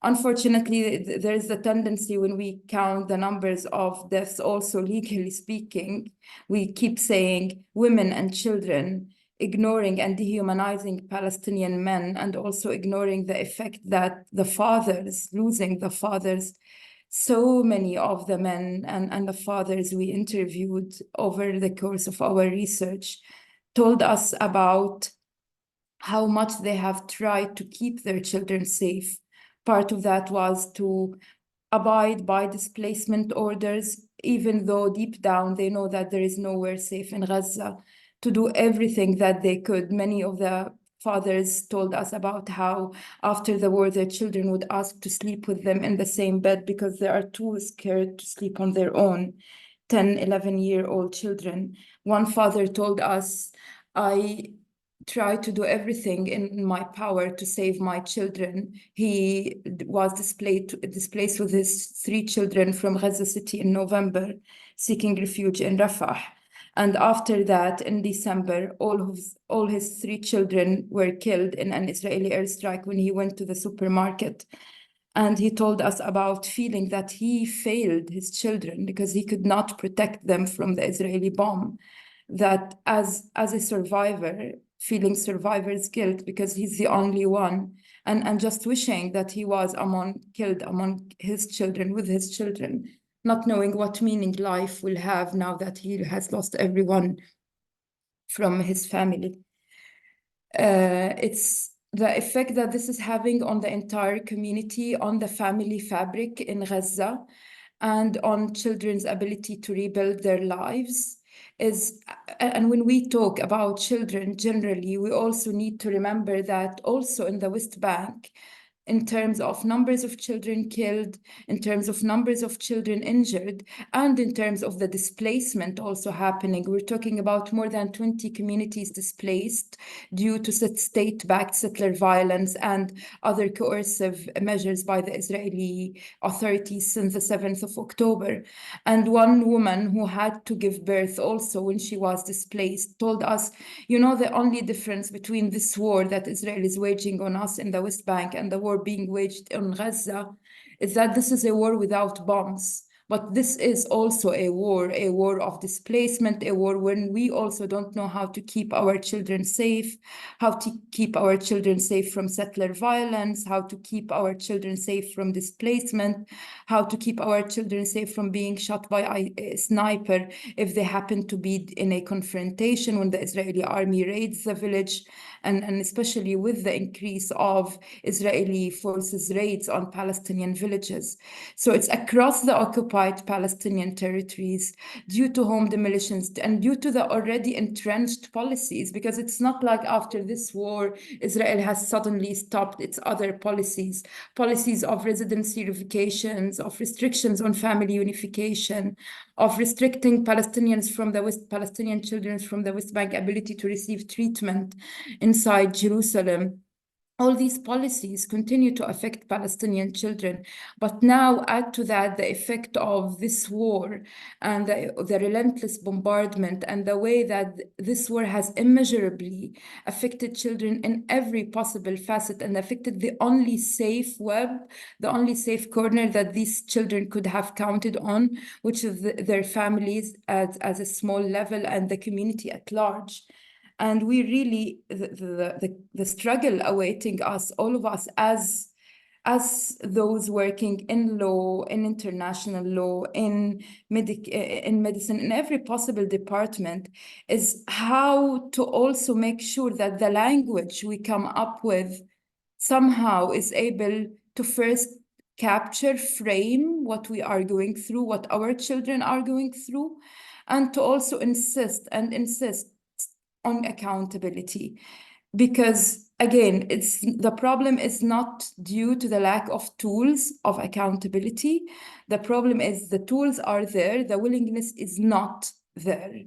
unfortunately, there's the tendency when we count the numbers of deaths, also legally speaking, we keep saying women and children, ignoring and dehumanizing Palestinian men, and also ignoring the effect that the fathers, losing the fathers, so many of the men and the fathers we interviewed over the course of our research told us about how much they have tried to keep their children safe. Part of that was to abide by displacement orders, even though deep down they know that there is nowhere safe in Gaza, to do everything that they could. Many of the fathers told us about how after the war their children would ask to sleep with them in the same bed because they are too scared to sleep on their own. 10, 11-year-old children. One father told us, I try to do everything in my power to save my children. He was displaced with his 3 children from Gaza City in November, seeking refuge in Rafah. And after that, in December, all his 3 children were killed in an Israeli airstrike when he went to the supermarket. And he told us about feeling that he failed his children because he could not protect them from the Israeli bomb. That as a survivor, feeling survivor's guilt because he's the only one, and just wishing that he was killed among his children, with his children, not knowing what meaning life will have now that he has lost everyone from his family. It's the effect that this is having on the entire community, on the family fabric in Gaza, and on children's ability to rebuild their lives. And when we talk about children generally, we also need to remember that also in the West Bank, in terms of numbers of children killed, in terms of numbers of children injured, and in terms of the displacement also happening. We're talking about more than 20 communities displaced due to state-backed settler violence and other coercive measures by the Israeli authorities since the 7th of October. And one woman who had to give birth also when she was displaced told us, the only difference between this war that Israel is waging on us in the West Bank and the war being waged on Gaza is that this is a war without bombs. But this is also a war of displacement, a war when we also don't know how to keep our children safe, how to keep our children safe from settler violence, how to keep our children safe from displacement, how to keep our children safe from being shot by a sniper if they happen to be in a confrontation when the Israeli army raids the village, and especially with the increase of Israeli forces raids on Palestinian villages. So it's across the occupied Palestinian territories due to home demolitions and due to the already entrenched policies, because it's not like after this war, Israel has suddenly stopped its other policies of residency revocations, of restrictions on family unification, of restricting Palestinian children from the West Bank ability to receive treatment inside Jerusalem. all these policies continue to affect Palestinian children. But now add to that the effect of this war and the relentless bombardment and the way that this war has immeasurably affected children in every possible facet and affected the only safe web, the only safe corner that these children could have counted on, which is their families as a small level and the community at large. And we really, the struggle awaiting us, all of us as those working in law, in international law, in medicine, in every possible department, is how to also make sure that the language we come up with somehow is able to first capture, frame what we are going through, what our children are going through, and to also insist on accountability. Because again, the problem is not due to the lack of tools of accountability. The problem is the tools are there, the willingness is not there.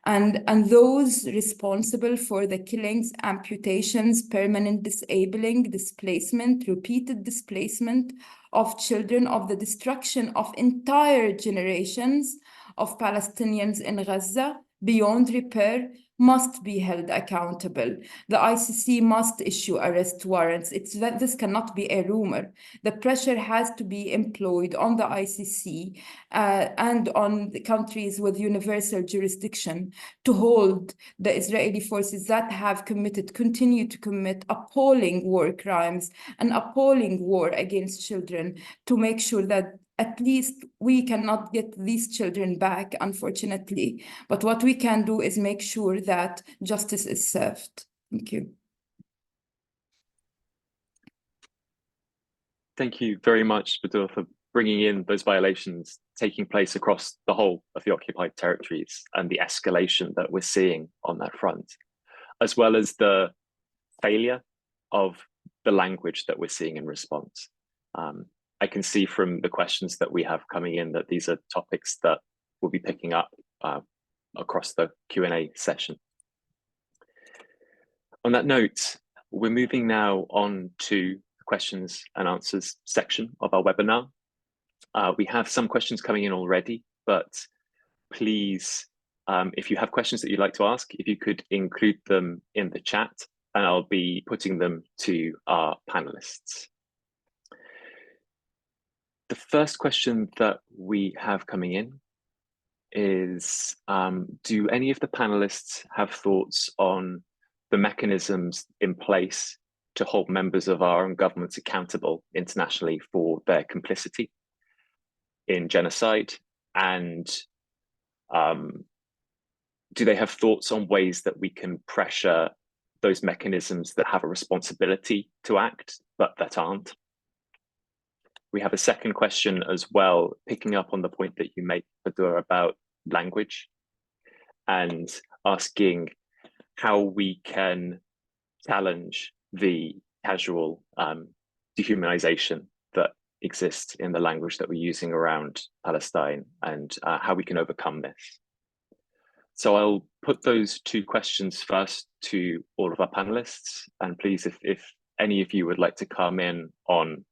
And those responsible for the killings, amputations, permanent disabling, displacement, repeated displacement of children, of the destruction of entire generations of Palestinians in Gaza beyond repair, must be held accountable. The ICC must issue arrest warrants. This cannot be a rumor. The pressure has to be employed on the ICC and on the countries with universal jurisdiction to hold the Israeli forces that have continue to commit appalling war crimes and appalling war against children, to make sure that at least we cannot get these children back, unfortunately. But what we can do is make sure that justice is served. Thank you. Thank you very much, Budour, for bringing in those violations taking place across the whole of the occupied territories and the escalation that we're seeing on that front, as well as the failure of the language that we're seeing in response. I can see from the questions that we have coming in that these are topics that we'll be picking up across the Q&A session. On that note, we're moving now on to the questions and answers section of our webinar. We have some questions coming in already, but please, if you have questions that you'd like to ask, if you could include them in the chat, and I'll be putting them to our panelists. The first question that we have coming in is, do any of the panelists have thoughts on the mechanisms in place to hold members of our own governments accountable internationally for their complicity in genocide? And do they have thoughts on ways that we can pressure those mechanisms that have a responsibility to act, but that aren't? We have a second question as well, picking up on the point that you made, Budour, about language, and asking how we can challenge the casual dehumanization that exists in the language that we're using around Palestine, and how we can overcome this. So I'll put those two questions first to all of our panelists, and please, if any of you would like to come in on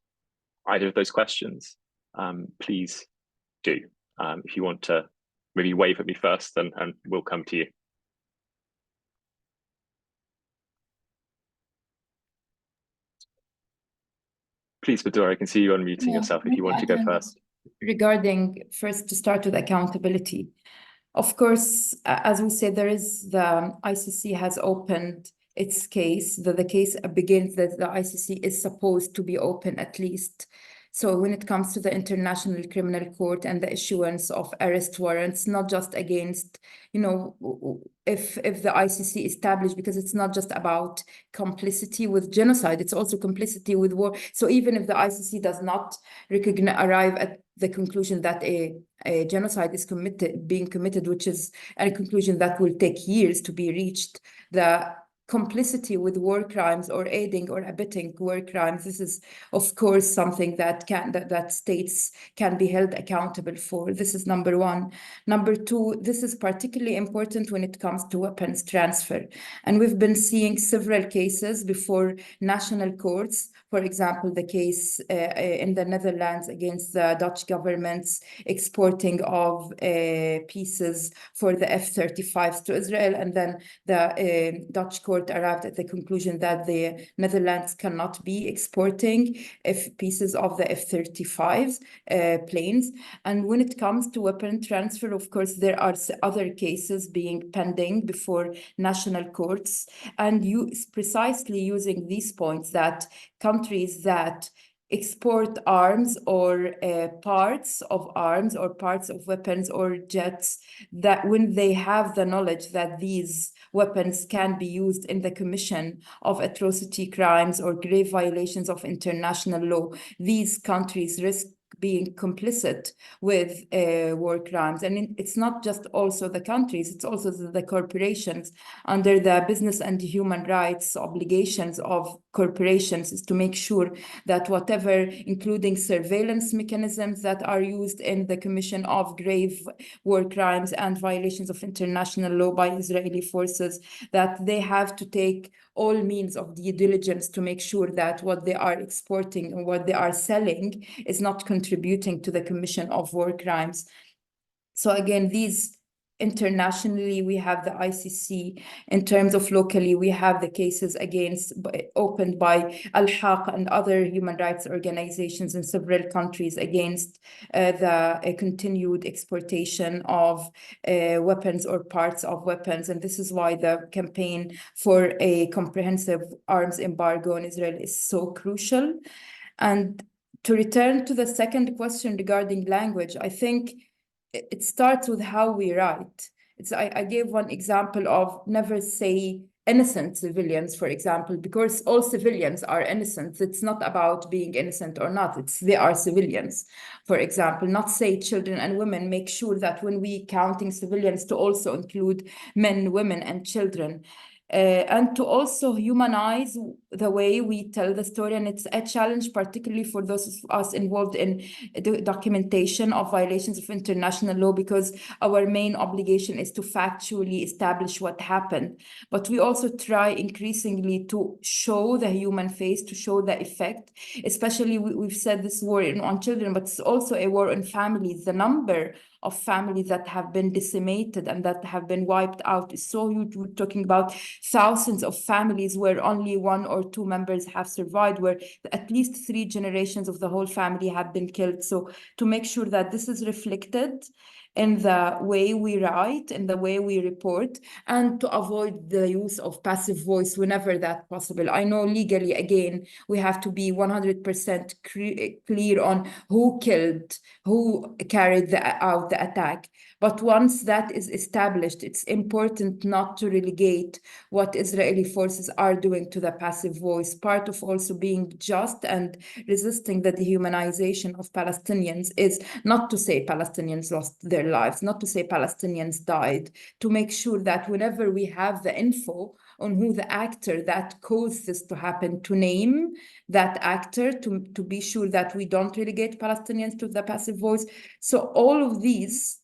either of those questions, please do. If you want to maybe wave at me first, and we'll come to you. Please, Budour, I can see you unmuting yourself if you want to go first. Regarding, first to start with accountability. Of course, as we said, the ICC has opened its case, the case begins that the ICC is supposed to be open at least. So when it comes to the International Criminal Court and the issuance of arrest warrants, not just against, if the ICC established, because it's not just about complicity with genocide, it's also complicity with war. So even if the ICC does not arrive at the conclusion that a genocide is being committed, which is a conclusion that will take years to be reached, the complicity with war crimes or aiding or abetting war crimes. This is, of course, something that that states can be held accountable for. This is number one. Number two, this is particularly important when it comes to weapons transfer. And we've been seeing several cases before national courts. For example, the case in the Netherlands against the Dutch government's exporting of pieces for the F-35s to Israel, and then the Dutch court arrived at the conclusion that the Netherlands cannot be exporting pieces of the F-35s planes. And when it comes to weapon transfer, of course, there are other cases being pending before national courts, and precisely using these points that countries that export arms or parts of arms or parts of weapons or jets, that when they have the knowledge that these weapons can be used in the commission of atrocity crimes or grave violations of international law, these countries risk being complicit with war crimes. And it's not just also the countries, it's also the corporations. Under the business and human rights obligations of corporations is to make sure that whatever, including surveillance mechanisms that are used in the commission of grave war crimes and violations of international law by Israeli forces, that they have to take all means of due diligence to make sure that what they are exporting and what they are selling is not contributing to the commission of war crimes. So again, these internationally, we have the ICC. In terms of locally, we have the cases opened by Al-Haq and other human rights organizations in several countries against the continued exportation of weapons or parts of weapons. And this is why the campaign for a comprehensive arms embargo in Israel is so crucial. And to return to the second question regarding language, I think it starts with how we write. I gave one example of never say innocent civilians, for example, because all civilians are innocent. It's not about being innocent or not. They are civilians. For example, not say children and women. Make sure that when we counting civilians to also include men, women, and children. And to also humanize the way we tell the story. And it's a challenge, particularly for those of us involved in the documentation of violations of international law, because our main obligation is to factually establish what happened. But we also try increasingly to show the human face, to show the effect, especially we've said this war on children, but it's also a war on families. The number of families that have been decimated and that have been wiped out is so huge. We're talking about thousands of families where only one or two members have survived, where at least 3 generations of the whole family have been killed. So to make sure that this is reflected in the way we write, in the way we report, and to avoid the use of passive voice whenever that's possible. I know legally, again, we have to be 100% clear on who killed, who carried out the attack. But once that is established, it's important not to relegate what Israeli forces are doing to the passive voice. Part of also being just and resisting the dehumanization of Palestinians is not to say Palestinians lost their lives, not to say Palestinians died, to make sure that whenever we have the info on who the actor that caused this to happen, to name that actor, to be sure that we don't relegate Palestinians to the passive voice. So all of these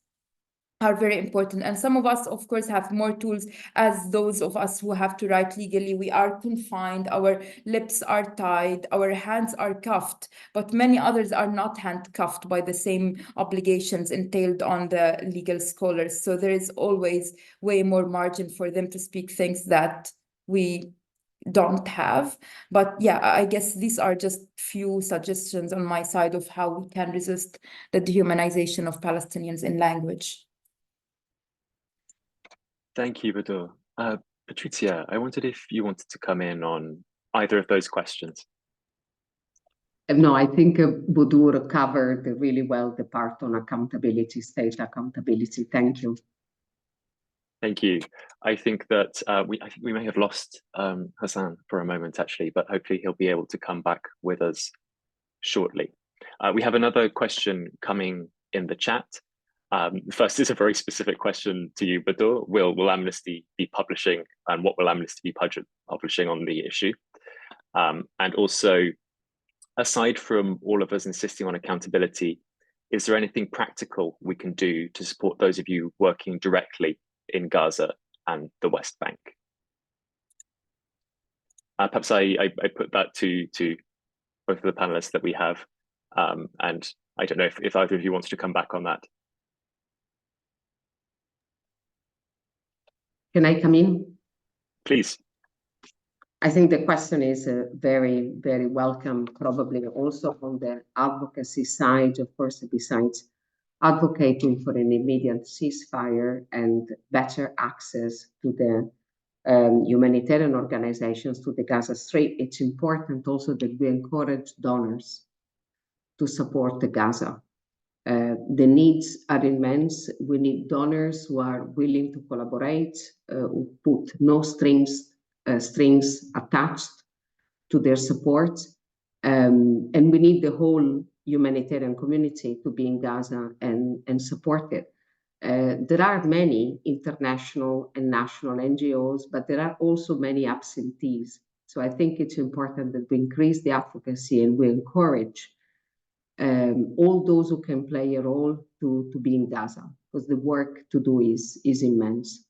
are very important. And some of us, of course, have more tools, as those of us who have to write legally. We are confined, our lips are tied, our hands are cuffed, but many others are not handcuffed by the same obligations entailed on the legal scholars. So there is always way more margin for them to speak things that we don't have. But yeah, I guess these are just few suggestions on my side of how we can resist the dehumanization of Palestinians in language. Thank you, Budour. Patrizia, I wondered if you wanted to come in on either of those questions. No, I think Budour covered really well the part on accountability, state accountability. Thank you. Thank you. I think that I think we may have lost Hassan for a moment, actually, but hopefully he'll be able to come back with us shortly. We have another question coming in the chat. First is a very specific question to you, Budour. Will Amnesty be publishing, and what will Amnesty be publishing on the issue? And also, aside from all of us insisting on accountability, is there anything practical we can do to support those of you working directly in Gaza and the West Bank? Perhaps I put that to both of the panelists that we have, and I don't know if either of you wants to come back on that. Can I come in? Please. I think the question is very, very welcome, probably also on the advocacy side, of course, besides advocating for an immediate ceasefire and better access to the humanitarian organizations to the Gaza Strip. It's important also that we encourage donors to support the Gaza. The needs are immense. We need donors who are willing to collaborate, who put no strings attached to their support. And we need the whole humanitarian community to be in Gaza and support it. There are many international and national NGOs, but there are also many absentees. So I think it's important that we increase the advocacy and we encourage all those who can play a role to be in Gaza, because the work to do is immense.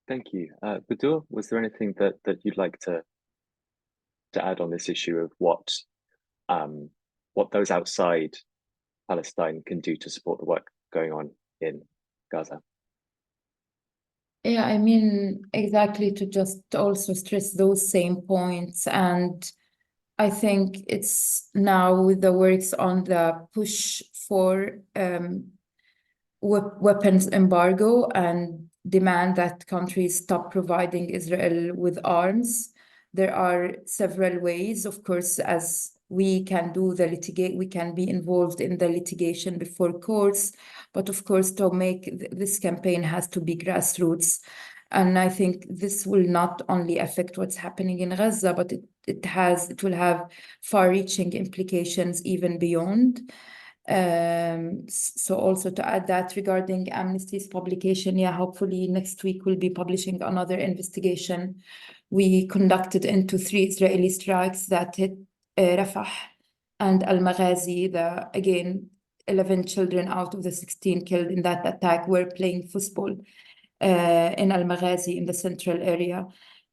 Thank you. Budour, was there anything that you'd like to add on this issue of what those outside Palestine can do to support the work going on in Gaza? Yeah, I mean, exactly, to just also stress those same points. And I think it's now with the works on the push for weapons embargo and demand that countries stop providing Israel with arms. There are several ways, of course, as we can do the litigate, we can be involved in the litigation before courts, but of course, to make this campaign has to be grassroots. And I think this will not only affect what's happening in Gaza, but it will have far-reaching implications even beyond. So also to add that regarding Amnesty's publication, yeah, hopefully next week we'll be publishing another investigation we conducted into 3 Israeli strikes that hit Rafah and Al-Maghazi. Again, 11 children out of the 16 killed in that attack were playing football in Al-Maghazi in the central area.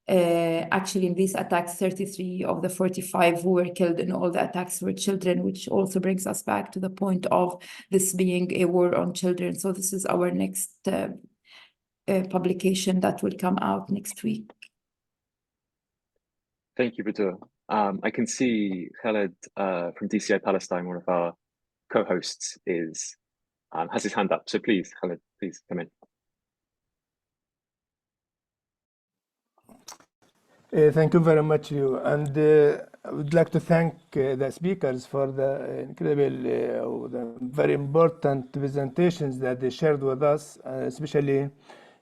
Actually, in these attacks, 33 of the 45 who were killed in all the attacks were children, which also brings us back to the point of this being a war on children. So this is our next publication that will come out next week. Thank you, Budour. I can see Khaled from DCI Palestine, one of our co-hosts, has his hand up. So please, Khaled, please come in. Thank you very much, you. And I would like to thank the speakers for the incredible, the very important presentations that they shared with us, especially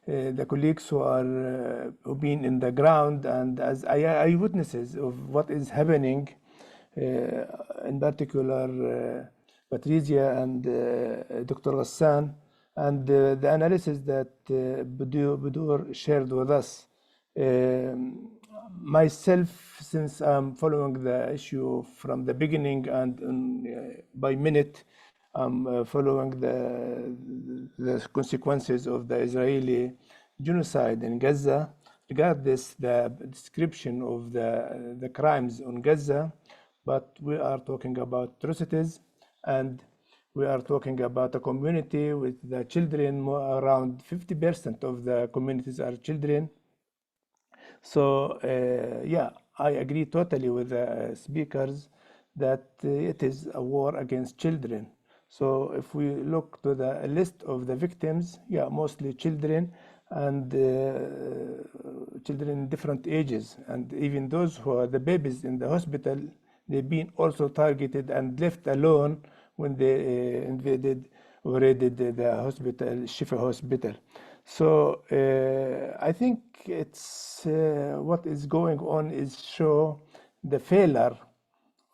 the colleagues who've been in the ground and as eyewitnesses of what is happening, in particular Patrizia and Dr. Ghassan, and the analysis that Budour shared with us. Myself, since I'm following the issue from the beginning and by minute, I'm following the consequences of the Israeli genocide in Gaza, regardless the description of the crimes on Gaza, but we are talking about atrocities, and we are talking about a community with the children. Around 50% of the communities are children. So yeah, I agree totally with the speakers that it is a war against children. So if we look to the list of the victims, yeah, mostly children and children in different ages. And even those who are the babies in the hospital, they've been also targeted and left alone when they invaded or raided the hospital, Shifa hospital. So I think it's what is going on is show the failure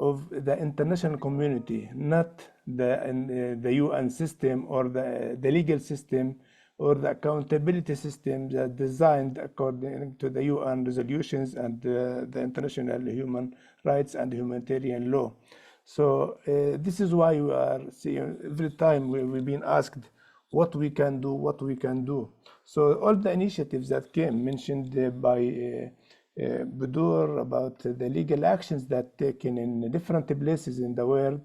of the international community, not the UN system or the legal system or the accountability system that designed according to the UN resolutions and the international human rights and humanitarian law. So this is why we are seeing every time we've been asked what we can do, what we can do. So all the initiatives that came mentioned by Budour about the legal actions that taken in different places in the world,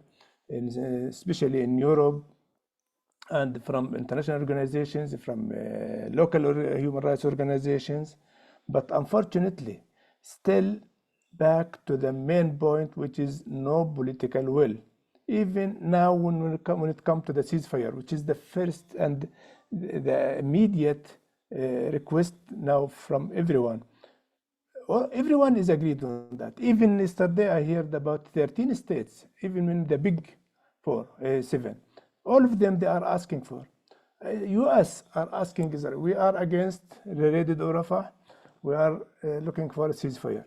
especially in Europe, and from international organizations, from local human rights organizations. But unfortunately, still back to the main point, which is no political will. Even now, when it comes to the ceasefire, which is the first and the immediate request now from everyone. Everyone is agreed on that. Even yesterday, I heard about 13 states, even in the big 7. All of them, they are asking for. U.S. are asking Israel. We are against the raid of Rafah. We are looking for a ceasefire.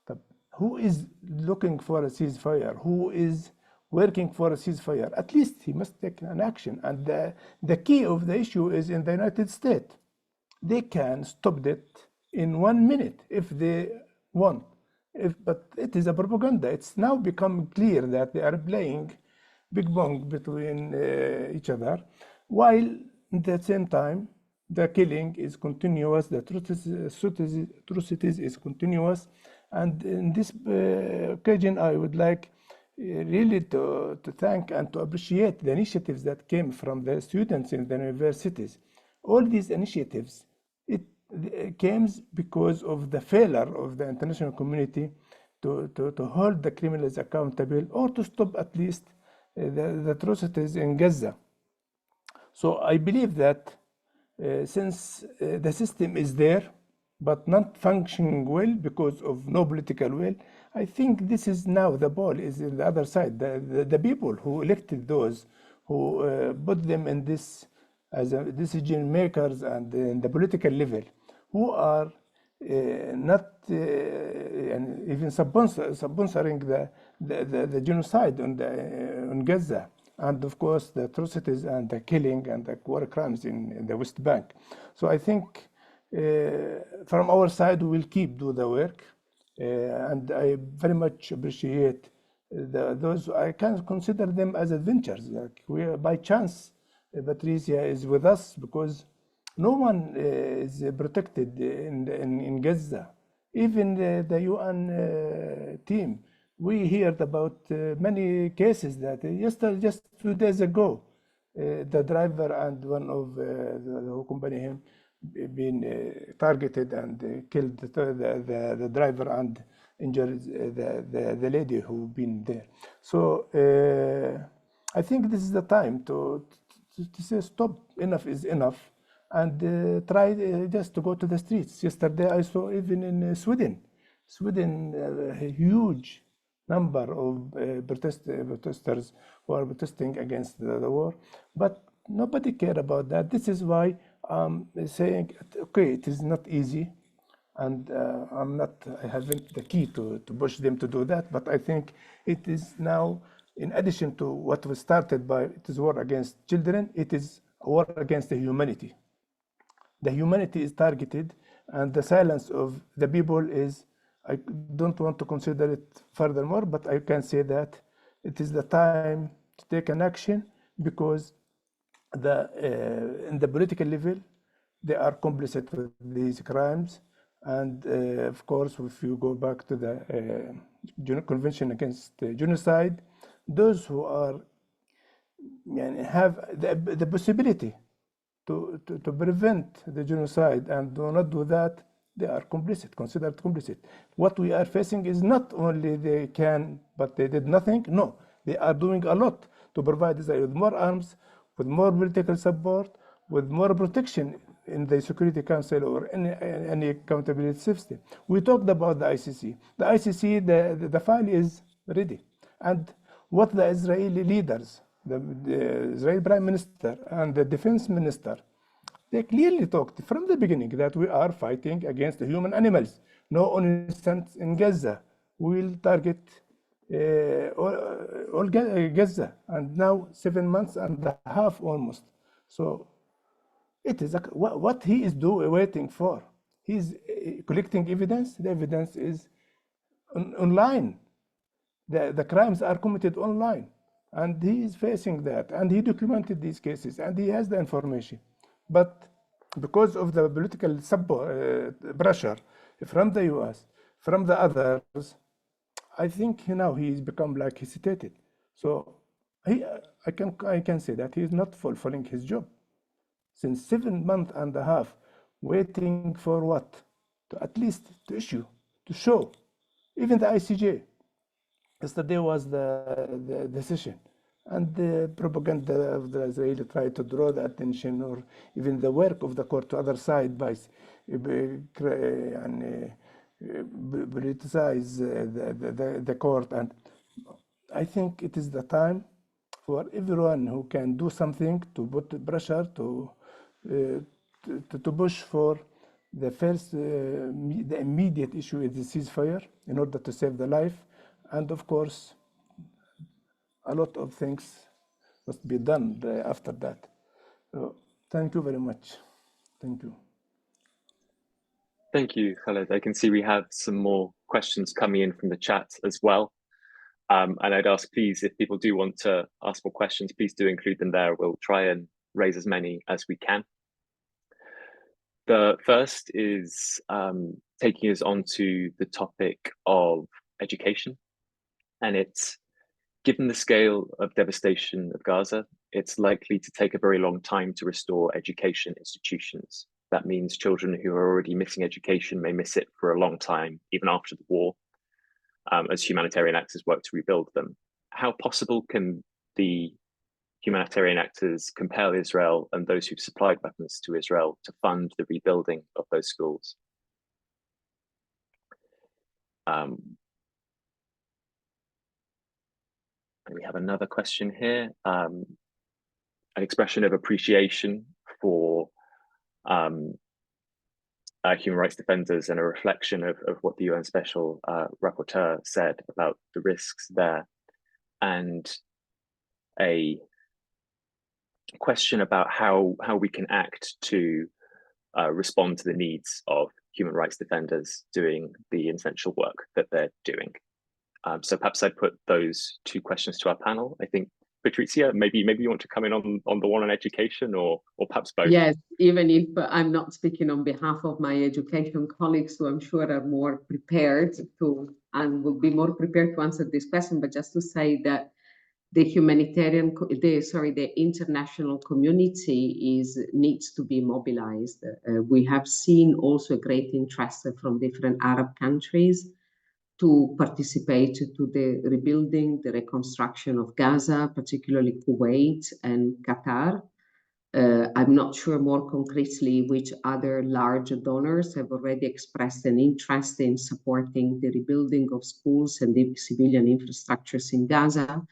But who is looking for a ceasefire? Who is working for a ceasefire? At least he must take an action. And the key of the issue is in the United States. They can stop it in 1 minute if they want. But it is a propaganda. It's now become clear that they are playing big bong between each other, while at the same time the killing is continuous, the atrocities is continuous. And in this occasion, I would like really to thank and to appreciate the initiatives that came from the students in the universities. All these initiatives, it came because of the failure of the international community to hold the criminals accountable, or to stop at least the atrocities in Gaza. So I believe that since the system is there, but not functioning well because of no political will, I think this is now the ball is in the other side. The people who elected those who put them in this as decision makers and in the political level, who are not even sponsoring the genocide on Gaza, and of course the atrocities and the killing and the war crimes in the West Bank. So I think from our side we will keep do the work, and I very much appreciate those. I can consider them as adventures. Like by chance, Patrizia is with us because no one is protected in Gaza. Even the UN team. We heard about many cases that just 2 days ago, the driver and one of who accompany him been targeted and killed the driver and injured the lady who been there. So I think this is the time to say stop, enough is enough, and try just to go to the streets. Yesterday I saw even in Sweden, a huge number of protesters who are protesting against the war, but nobody cared about that. This is why I'm saying, okay, it is not easy, and I haven't the key to push them to do that, but I think it is now, in addition to what was started by, it is war against children, it is a war against the humanity. The humanity is targeted, and the silence of the people is, I don't want to consider it furthermore, but I can say that it is the time to take an action, because in the political level, they are complicit with these crimes. And of course, if you go back to the Convention Against Genocide, those who are have the possibility to prevent the genocide and do not do that, they are complicit, considered complicit. What we are facing is not only they can, but they did nothing. No, they are doing a lot to provide Israel with more arms, with more political support, with more protection in the Security Council or any accountability system. We talked about the ICC. The ICC, the file is ready. And what the Israeli leaders, the Israeli Prime Minister and the Defense Minister, they clearly talked from the beginning that we are fighting against the human animals. No innocents in Gaza. We will target all Gaza, and now 7 months and a half almost. So it is what he is waiting for. He's collecting evidence. The evidence is online. The crimes are committed online, and he is facing that, and he documented these cases, and he has the information. But because of the political pressure from the US, from the others, I think now he's become like hesitated. So I can say that he is not fulfilling his job since 7 months and a half, waiting for what? To at least to issue, to show. Even the ICJ, yesterday was the decision, and the propaganda of the Israeli tried to draw the attention or even the work of the court to other side by politicize the court. And I think it is the time for everyone who can do something to put pressure to push for the first, the immediate issue is the ceasefire in order to save the life. And of course, a lot of things must be done after that. So thank you very much. Thank you. Thank you, Khaled. I can see we have some more questions coming in from the chat as well. And I'd ask, please, if people do want to ask more questions, please do include them there. We'll try and raise as many as we can. The first is taking us on to the topic of education. And it's, given the scale of devastation of Gaza, it's likely to take a very long time to restore education institutions. That means children who are already missing education may miss it for a long time, even after the war, as humanitarian actors work to rebuild them. How possible can the humanitarian actors compel Israel and those who've supplied weapons to Israel to fund the rebuilding of those schools? And we have another question here, an expression of appreciation for human rights defenders and a reflection of what the UN Special Rapporteur said about the risks there, and a question about how we can act to respond to the needs of human rights defenders doing the essential work that they're doing. So perhaps I'd put those two questions to our panel. I think, Patrizia, maybe you want to come in on the one on education, or perhaps both. Yes, even if I'm not speaking on behalf of my education colleagues, who I'm sure are more prepared to and will be more prepared to answer this question, but just to say that the international community needs to be mobilized. We have seen also a great interest from different Arab countries to participate to the rebuilding, the reconstruction of Gaza, particularly Kuwait and Qatar. I'm not sure more concretely which other large donors have already expressed an interest in supporting the rebuilding of schools and the civilian infrastructures in Gaza.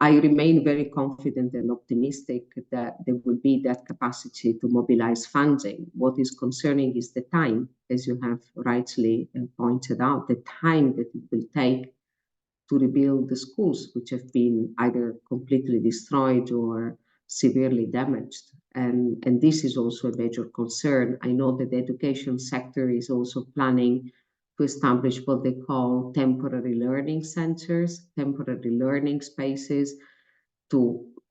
I remain very confident and optimistic that there will be that capacity to mobilize funding. What is concerning is the time, as you have rightly pointed out, the time that it will take to rebuild the schools, which have been either completely destroyed or severely damaged. And this is also a major concern. I know that the education sector is also planning to establish what they call temporary learning centers, temporary learning spaces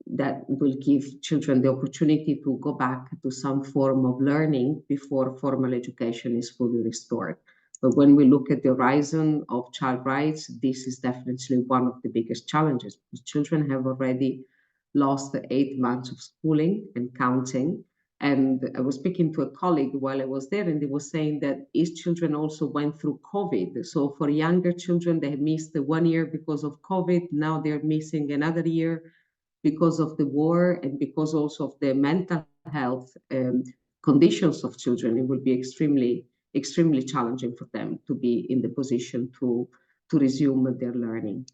that will give children the opportunity to go back to some form of learning before formal education is fully restored. But when we look at the horizon of child rights, this is definitely one of the biggest challenges, because children have already lost 8 months of schooling and counting. And I was speaking to a colleague while I was there, and they were saying that his children also went through COVID. So for younger children, they missed 1 year because of COVID. Now they're missing another year because of the war, and because also of the mental health conditions of children. It will be extremely challenging for them to be in the position to resume their learning.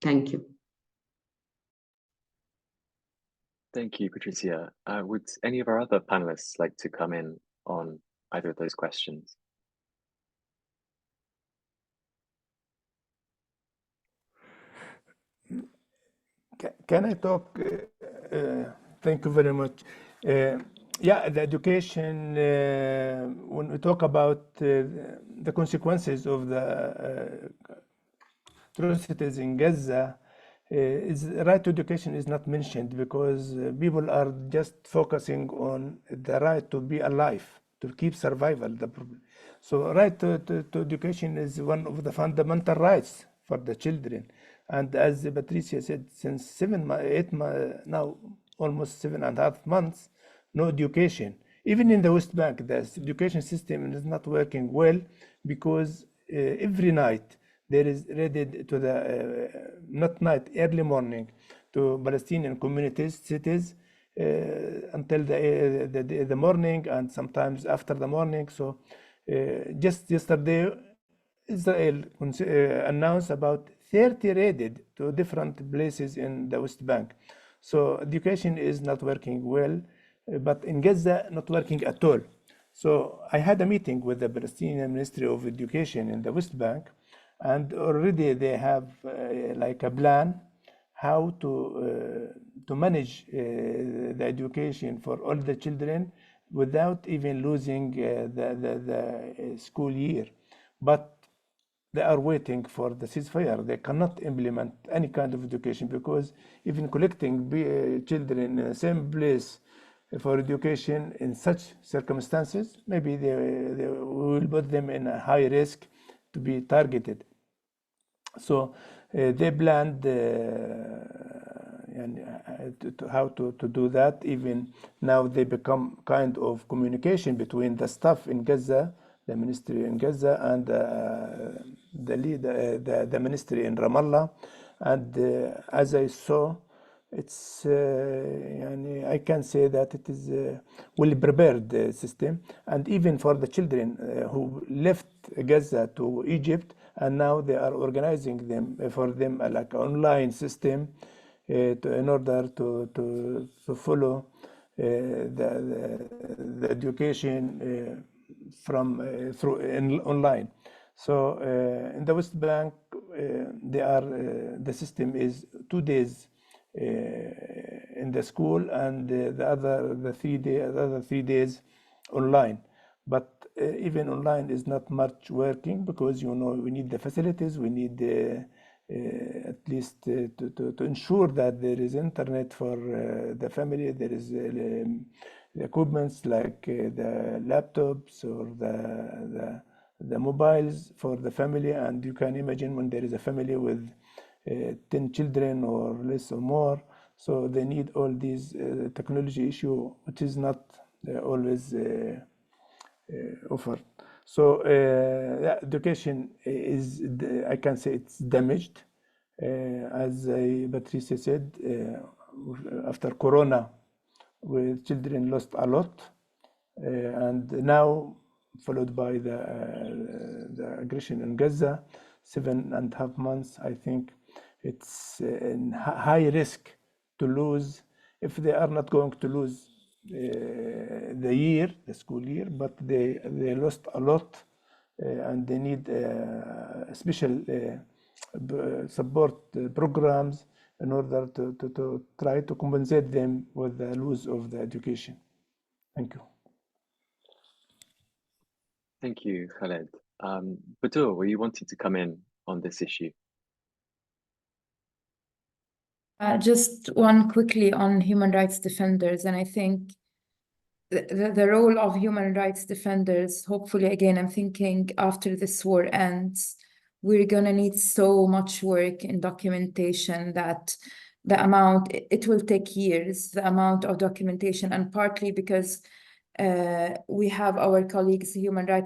Thank you. Thank you, Patrizia. Would any of our other panelists like to come in on either of those questions? Can I talk? Thank you very much. Yeah, the education, when we talk about the consequences of the atrocities in Gaza, is right to education is not mentioned because people are just focusing on the right to be alive, to keep survival. So right to education is one of the fundamental rights for the children. And as Patrizia said, since 8 months, now almost 7.5 months, no education. Even in the West Bank, the education system is not working well because every night there is raided to the, not night, early morning to Palestinian communities, cities, until the morning and sometimes after the morning. So just yesterday, Israel announced about 30 raided to different places in the West Bank. So education is not working well, but in Gaza, not working at all. So I had a meeting with the Palestinian Ministry of Education in the West Bank, and already they have like a plan how to manage the education for all the children without even losing the school year. But they are waiting for the ceasefire. They cannot implement any kind of education because even collecting children in the same place for education in such circumstances, maybe they will put them in a high risk to be targeted. So they planned how to do that. Even now they become kind of communication between the staff in Gaza, the ministry in Gaza, and the ministry in Ramallah. And as I saw, it's I can say that it is well prepared system, and even for the children who left Gaza to Egypt, and now they are organizing them for them like an online system in order to follow the education from through online. So in the West Bank, the system is 2 days in the school, and the other 3 days online. But even online is not much working because we need the facilities, we need at least to ensure that there is internet for the family, there is the equipments like the laptops or the mobiles for the family. And you can imagine when there is a family with 10 children or less or more, so they need all these technology issue, which is not always offered. So education is, I can say it's damaged. As Patrizia said, after Corona, where children lost a lot, and now followed by the aggression in Gaza, 7.5 months, I think it's in high risk to lose, if they are not going to lose the school year, but they lost a lot, and they need special support programs in order to try to compensate them with the loss of the education. Thank you. Thank you, Khaled. Budour, were you wanting to come in on this issue? Just one quickly on human rights defenders, and I think the role of human rights defenders, hopefully, again, I'm thinking after this war ends, we're gonna need so much work in documentation that the amount, it will take years, the amount of documentation, and partly because we have our colleagues,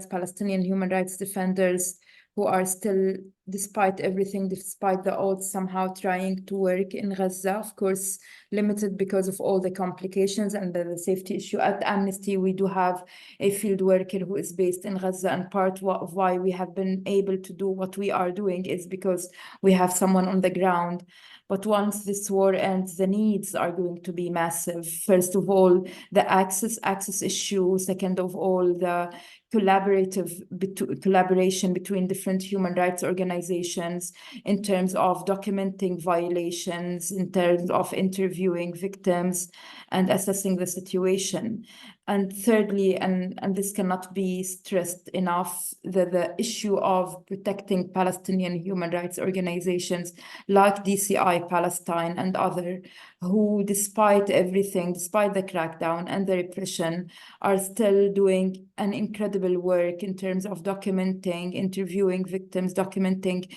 Palestinian human rights defenders, who are still, despite everything, despite the odds, somehow trying to work in Gaza, of course, limited because of all the complications and the safety issue. At Amnesty, we do have a field worker who is based in Gaza, and part of why we have been able to do what we are doing is because we have someone on the ground. But once this war ends, the needs are going to be massive. First of all, the access issue. Second of all, the collaboration between different human rights organizations in terms of documenting violations, in terms of interviewing victims and assessing the situation. And thirdly, and this cannot be stressed enough, the issue of protecting Palestinian human rights organizations like DCI Palestine and others, who despite everything, despite the crackdown and the repression, are still doing an incredible work in terms of documenting, interviewing victims, documenting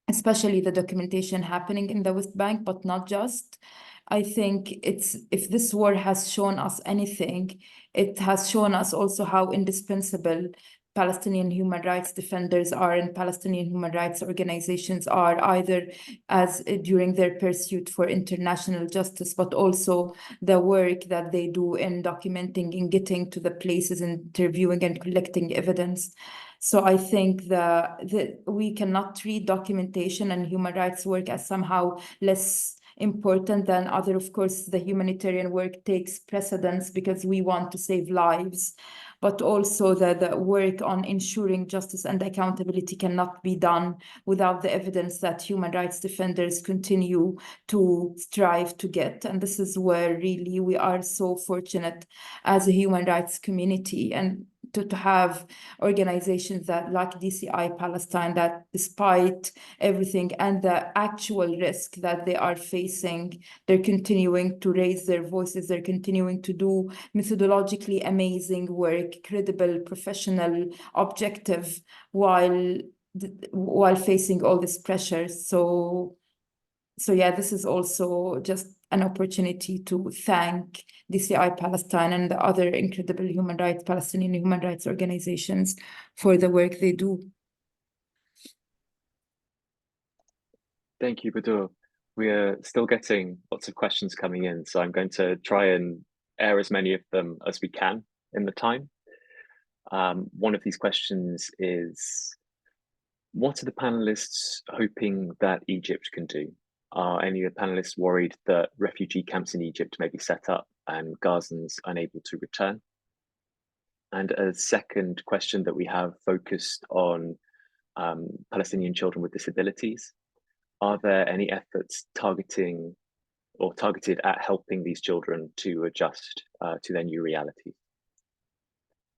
especially the documentation happening in the West Bank, but not just. I think if this war has shown us anything, it has shown us also how indispensable Palestinian human rights defenders are and Palestinian human rights organizations are, either as during their pursuit for international justice, but also the work that they do in documenting and getting to the places, interviewing and collecting evidence. So I think that we cannot treat documentation and human rights work as somehow less important than other. Of course, the humanitarian work takes precedence because we want to save lives, but also the work on ensuring justice and accountability cannot be done without the evidence that human rights defenders continue to strive to get. And this is where really we are so fortunate as a human rights community and to have organizations that like DCI Palestine, that despite everything and the actual risk that they are facing, they're continuing to raise their voices, they're continuing to do methodologically amazing work, credible, professional, objective, while facing all this pressure. So yeah, this is also just an opportunity to thank DCI Palestine and the other incredible Palestinian human rights organizations for the work they do. Thank you, Budour. We are still getting lots of questions coming in, so I'm going to try and air as many of them as we can in the time. One of these questions is, what are the panelists hoping that Egypt can do? Are any of the panelists worried that refugee camps in Egypt may be set up and Gazans unable to return? And a second question that we have focused on Palestinian children with disabilities. Are there any efforts targeted at helping these children to adjust to their new reality?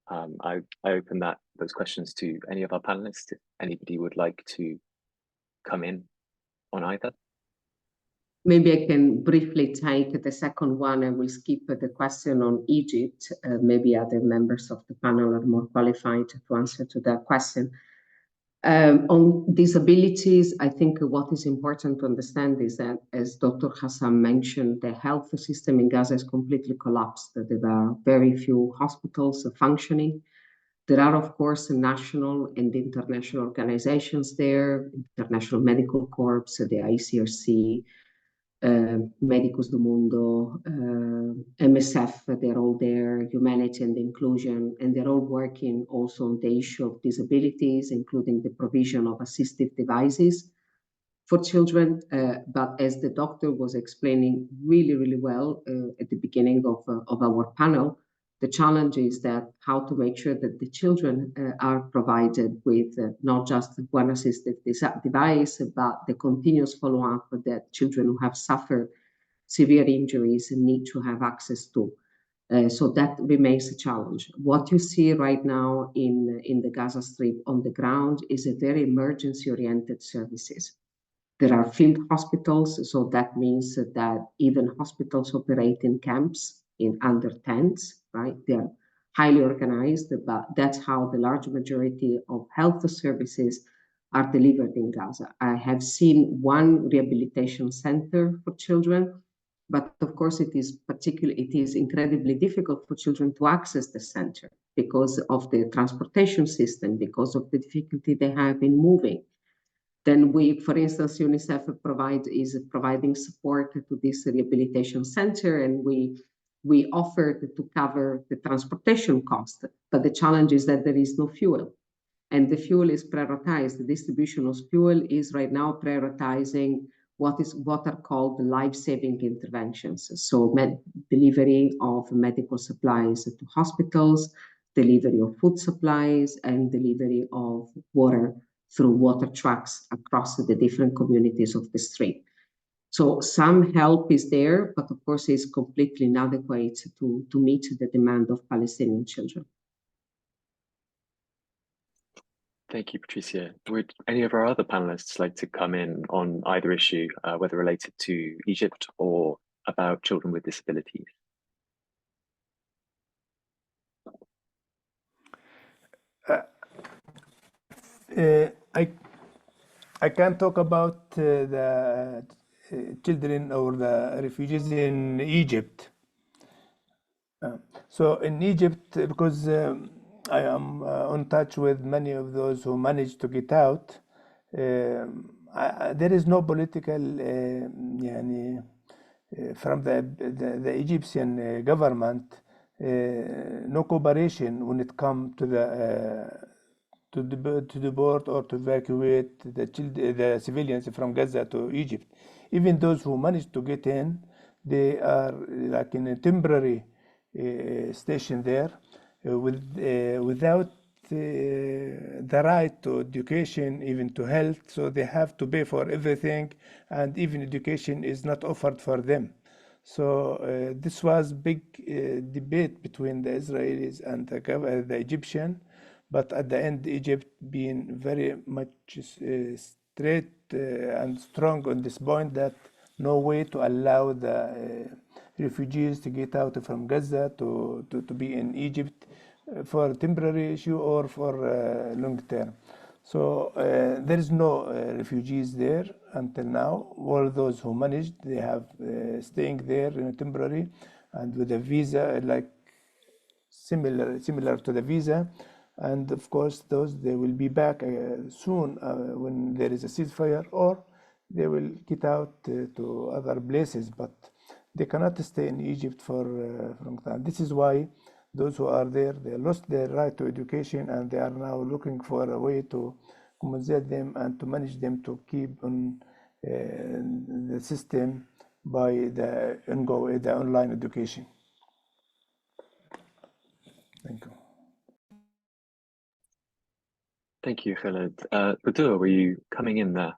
I open those questions to any of our panelists, if anybody would like to come in on either. Maybe I can briefly take the second one. I will skip the question on Egypt. Maybe other members of the panel are more qualified to answer to that question. On disabilities, I think what is important to understand is that, as Dr. Hassan mentioned, the health system in Gaza is completely collapsed. There are very few hospitals functioning. There are, of course, national and international organizations there, International Medical Corps, the ICRC, Médicos do Mundo, MSF, they're all there, Humanity and Inclusion, and they're all working also on the issue of disabilities, including the provision of assistive devices for children. But as the doctor was explaining really, really well at the beginning of our panel, the challenge is that how to make sure that the children are provided with not just one assistive device, but the continuous follow-up that children who have suffered severe injuries need to have access to. So that remains a challenge. What you see right now in the Gaza Strip on the ground is a very emergency-oriented services. There are field hospitals, so that means that even hospitals operate in camps under tents, right? They are highly organized, but that's how the large majority of health services are delivered in Gaza. I have seen one rehabilitation center for children, but of course it is incredibly difficult for children to access the center because of the transportation system, because of the difficulty they have in moving. Then we, for instance, UNICEF is providing support to this rehabilitation center, and we offered to cover the transportation cost. But the challenge is that there is no fuel, and the fuel is prioritized. The distribution of fuel is right now prioritizing what are called life-saving interventions. So delivery of medical supplies to hospitals, delivery of food supplies and delivery of water through water trucks across the different communities of the Strait. So some help is there, but of course it's completely inadequate to meet the demand of Palestinian children. Thank you, Patrizia. Would any of our other panelists like to come in on either issue, whether related to Egypt or about children with disabilities? I can talk about the children or the refugees in Egypt. So in Egypt, because I am on touch with many of those who managed to get out, there is no political from the Egyptian government, no cooperation when it comes to the board or to evacuate the civilians from Gaza to Egypt. Even those who managed to get in, they are like in a temporary station there without the right to education, even to health. So they have to pay for everything, and even education is not offered for them. So this was big debate between the Israelis and the Egyptian. But at the end, Egypt being very much straight and strong on this point that no way to allow the refugees to get out from Gaza to be in Egypt for a temporary issue or for long term. So there is no refugees there until now. All those who managed, they have staying there in a temporary and with a visa like similar to the visa. And of course, those they will be back soon when there is a ceasefire, or they will get out to other places, but they cannot stay in Egypt for a long time. This is why those who are there, they lost their right to education, and they are now looking for a way to compensate them and to manage them to keep on the system by the online education. Thank you. Thank you, Khaled. Budour, were you coming in there?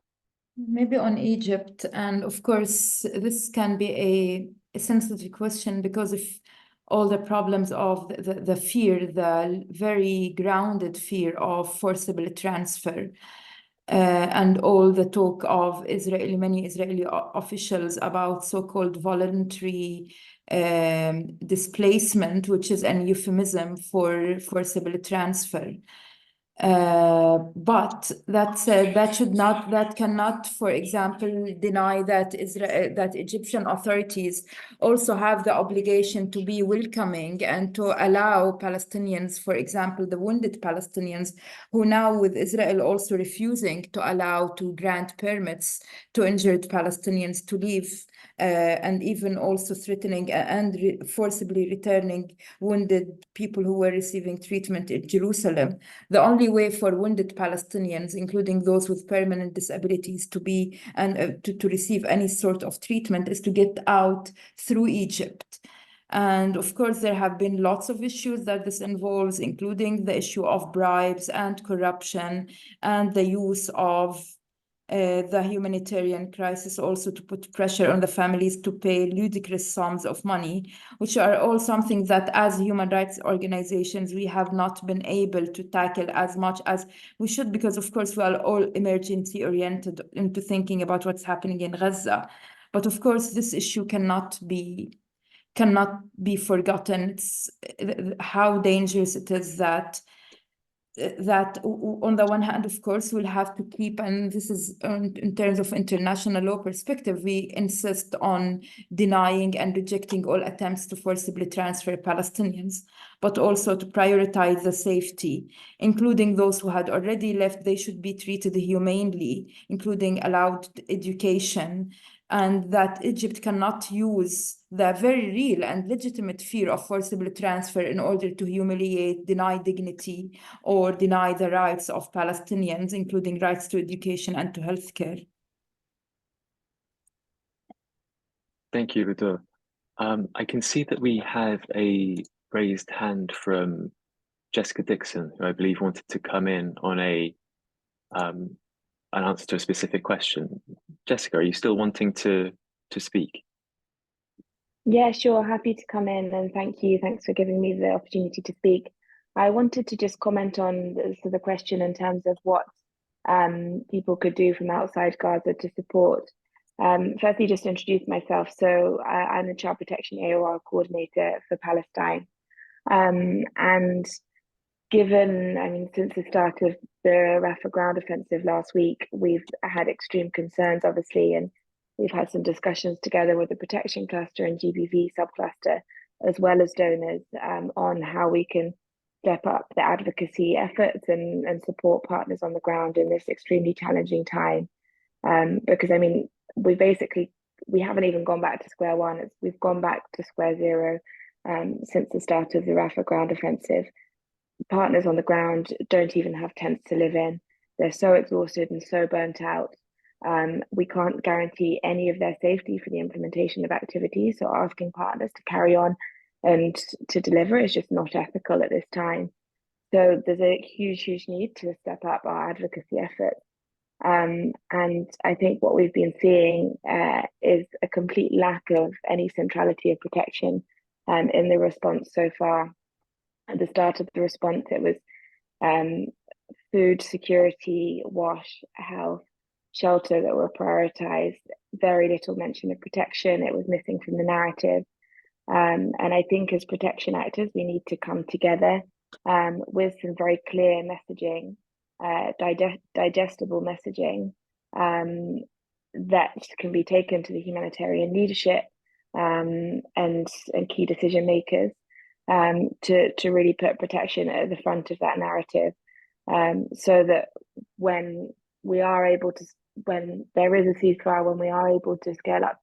Maybe on Egypt, and of course, this can be a sensitive question because of all the problems of the fear, the very grounded fear of forcible transfer, and all the talk of many Israeli officials about so-called voluntary displacement, which is an euphemism for forcible transfer. But that said, that cannot, for example, deny that that Egyptian authorities also have the obligation to be welcoming and to allow Palestinians, for example, the wounded Palestinians, who now with Israel also refusing to allow to grant permits to injured Palestinians to leave, and even also threatening and forcibly returning wounded people who were receiving treatment in Jerusalem. The only way for wounded Palestinians, including those with permanent disabilities, to be and to receive any sort of treatment is to get out through Egypt. And of course, there have been lots of issues that this involves, including the issue of bribes and corruption and the use of the humanitarian crisis also to put pressure on the families to pay ludicrous sums of money, which are all something that as human rights organizations, we have not been able to tackle as much as we should, because of course we are all emergency oriented into thinking about what's happening in Gaza. But of course, this issue cannot be forgotten. It's how dangerous it is that on the one hand, of course, we'll have to keep, and this is in terms of international law perspective, we insist on denying and rejecting all attempts to forcibly transfer Palestinians, but also to prioritize the safety, including those who had already left. They should be treated humanely, including allowed education, and that Egypt cannot use the very real and legitimate fear of forcible transfer in order to humiliate, deny dignity, or deny the rights of Palestinians, including rights to education and to healthcare. Thank you, Budour. I can see that we have a raised hand from Jessica Dixon, who I believe wanted to come in on an answer to a specific question. Jessica, are you still wanting to speak? Yeah, sure. Happy to come in, and thank you. Thanks for giving me the opportunity to speak. I wanted to just comment on the question in terms of what people could do from outside Gaza to support. Firstly, just to introduce myself. So I'm the Child Protection AOR coordinator for Palestine. And given, I mean, since the start of the Rafah ground offensive last week, we've had extreme concerns, obviously, and we've had some discussions together with the protection cluster and GBV subcluster, as well as donors, on how we can step up the advocacy efforts and support partners on the ground in this extremely challenging time. Because, I mean, we haven't even gone back to square one. We've gone back to square zero since the start of the Rafah ground offensive. Partners on the ground don't even have tents to live in. They're so exhausted and so burnt out. We can't guarantee any of their safety for the implementation of activities. So asking partners to carry on and to deliver is just not ethical at this time. So there's a huge need to step up our advocacy efforts. And I think what we've been seeing is a complete lack of any centrality of protection in the response so far. At the start of the response, it was food security, wash, health, shelter that were prioritized. Very little mention of protection. It was missing from the narrative. And I think as protection actors, we need to come together with some very clear messaging, digestible messaging that can be taken to the humanitarian leadership and key decision makers to really put protection at the front of that narrative, so that when there is a ceasefire, when we are able to scale up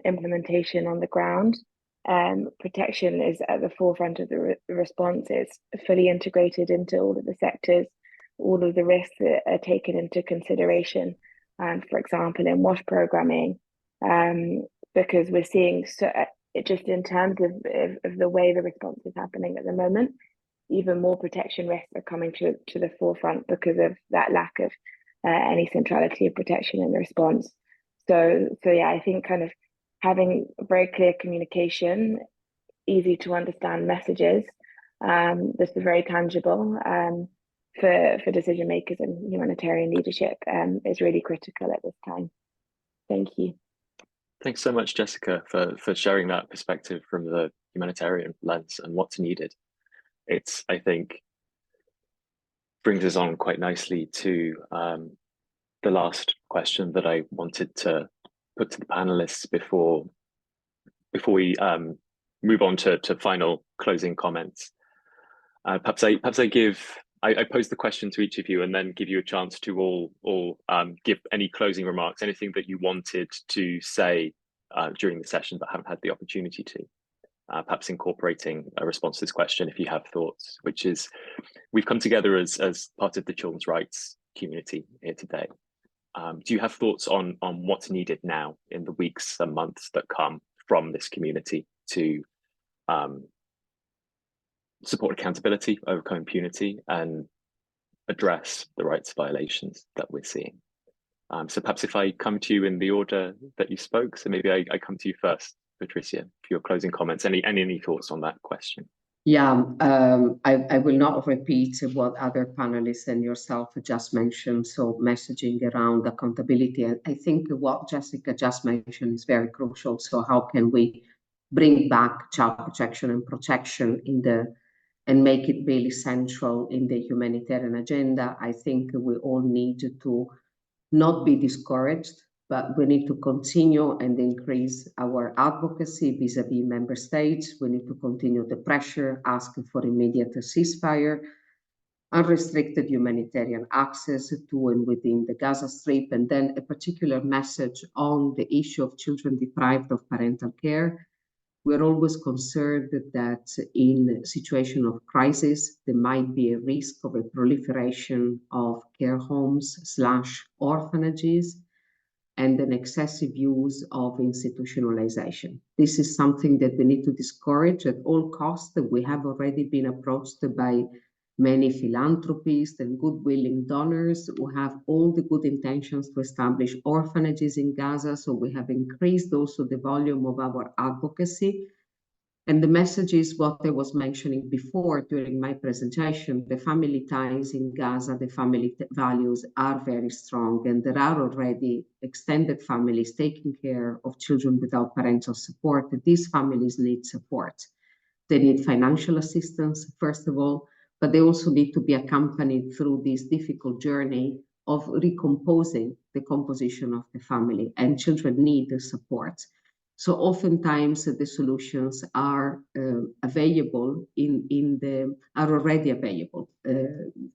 implementation on the ground, protection is at the forefront of the response. It's fully integrated into all of the sectors, all of the risks that are taken into consideration, for example, in WASH programming, because we're seeing just in terms of the way the response is happening at the moment, even more protection risks are coming to the forefront because of that lack of any centrality of protection in the response. So yeah, I think kind of having very clear communication, easy to understand messages, this is very tangible for decision makers and humanitarian leadership is really critical at this time. Thank you. Thanks so much, Jessica, for sharing that perspective from the humanitarian lens and what's needed. It's, I think, brings us on quite nicely to the last question that I wanted to put to the panelists before we move on to final closing comments. Perhaps I pose the question to each of you and then give you a chance to all give any closing remarks, anything that you wanted to say during the session but haven't had the opportunity to. Perhaps incorporating a response to this question if you have thoughts, which is, we've come together as part of the children's rights community here today. Do you have thoughts on what's needed now in the weeks and months that come from this community to support accountability, overcome impunity, and address the rights violations that we're seeing? So perhaps if I come to you in the order that you spoke, so maybe I come to you first, Patrizia, for your closing comments. Any thoughts on that question? Yeah, I will not repeat what other panelists and yourself just mentioned. So messaging around accountability. I think what Jessica just mentioned is very crucial. So how can we bring back child protection and protection and make it really central in the humanitarian agenda? I think we all need to not be discouraged, but we need to continue and increase our advocacy vis-a-vis member states. We need to continue the pressure, asking for immediate ceasefire, unrestricted humanitarian access to and within the Gaza Strip, and then a particular message on the issue of children deprived of parental care. We're always concerned that in a situation of crisis, there might be a risk of a proliferation of care homes / orphanages. and an excessive use of institutionalization. This is something that we need to discourage at all costs. We have already been approached by many philanthropists and good-willing donors who have all the good intentions to establish orphanages in Gaza. So we have increased also the volume of our advocacy. And the message is what I was mentioning before during my presentation. The family ties in Gaza, the family values are very strong, and there are already extended families taking care of children without parental support. These families need support. They need financial assistance, first of all, but they also need to be accompanied through this difficult journey of recomposing the composition of the family, and children need the support. So oftentimes the solutions are available are already available.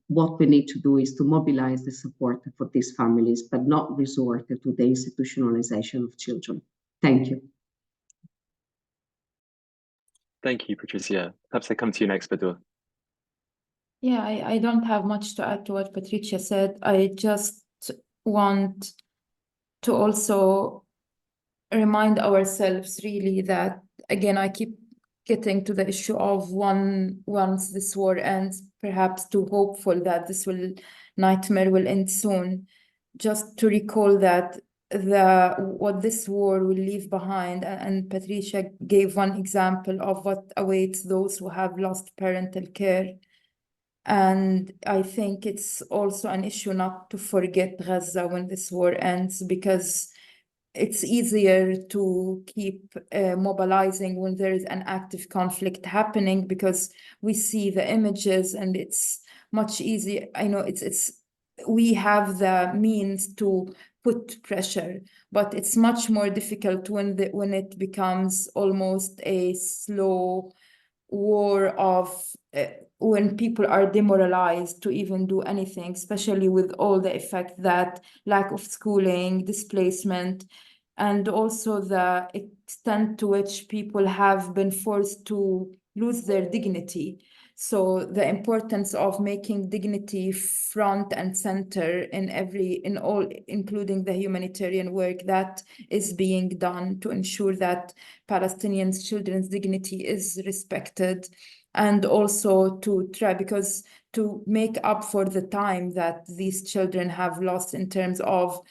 What we need to do is to mobilize the support for these families, but not resort to the institutionalization of children. Thank you. Thank you, Patrizia. Perhaps I come to you next, Budour. Yeah, I don't have much to add to what Patrizia said. I just want to also remind ourselves really that, again, I keep getting to the issue of once this war ends, perhaps too hopeful that this nightmare will end soon, just to recall that what this war will leave behind, and Patrizia gave one example of what awaits those who have lost parental care. And I think it's also an issue not to forget Gaza when this war ends, because it's easier to keep mobilizing when there is an active conflict happening, because we see the images and it's much easier. I know we have the means to put pressure, but it's much more difficult when it becomes almost a slow war of when people are demoralized to even do anything, especially with all the effect that lack of schooling, displacement, and also the extent to which people have been forced to lose their dignity. So the importance of making dignity front and center in all, including the humanitarian work that is being done to ensure that Palestinians' children's dignity is respected, and also to try, because to make up for the time that these children have lost in terms of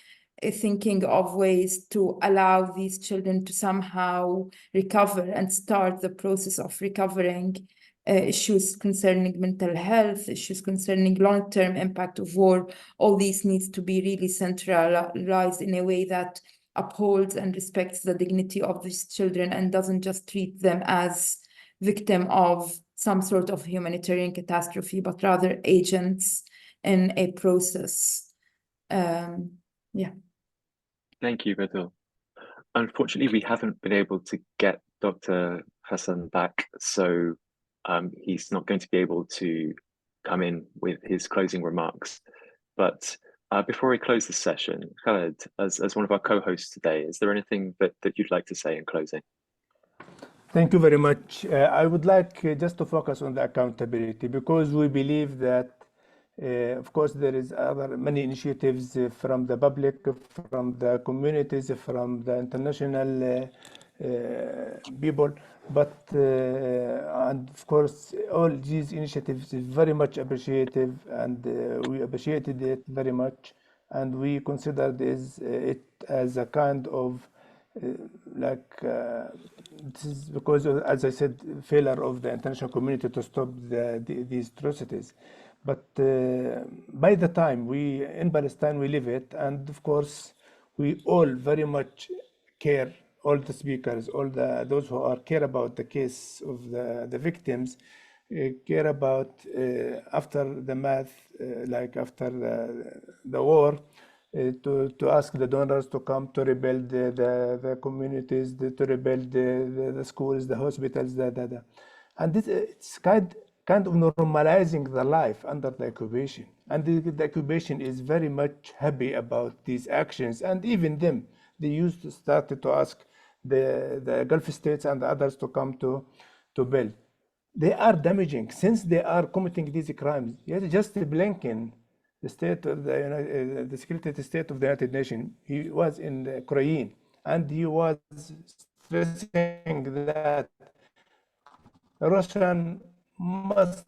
thinking of ways to allow these children to somehow recover and start the process of recovering. Issues concerning mental health, issues concerning long-term impact of war, all these needs to be really centralized in a way that upholds and respects the dignity of these children and doesn't just treat them as victim of some sort of humanitarian catastrophe, but rather agents in a process. Yeah. Thank you, Budour. Unfortunately, we haven't been able to get Dr. Hassan back, so he's not going to be able to come in with his closing remarks. But before we close this session, Khaled, as one of our co-hosts today, is there anything that you'd like to say in closing? Thank you very much. I would like just to focus on the accountability, because we believe that, of course, there is many initiatives from the public, from the communities, from the international people, but and of course all these initiatives is very much appreciative, and we appreciated it very much, and we consider it as a kind of this is because of, as I said, failure of the international community to stop these atrocities. But by the time we in Palestine we live it, and of course we all very much care, all the speakers, all those who care about the case of the victims, care about after the math, like after the war, to ask the donors to come to rebuild the communities, to rebuild the schools, the hospitals, and it's kind of normalizing the life under the occupation. And the occupation is very much happy about these actions, and even them, they used to start to ask the Gulf states and others to come to build. They are damaging since they are committing these crimes. Yes, just Blinken the state of the Secretary of State of the United Nations. He was in the CRIN, and he was stressing that Russian must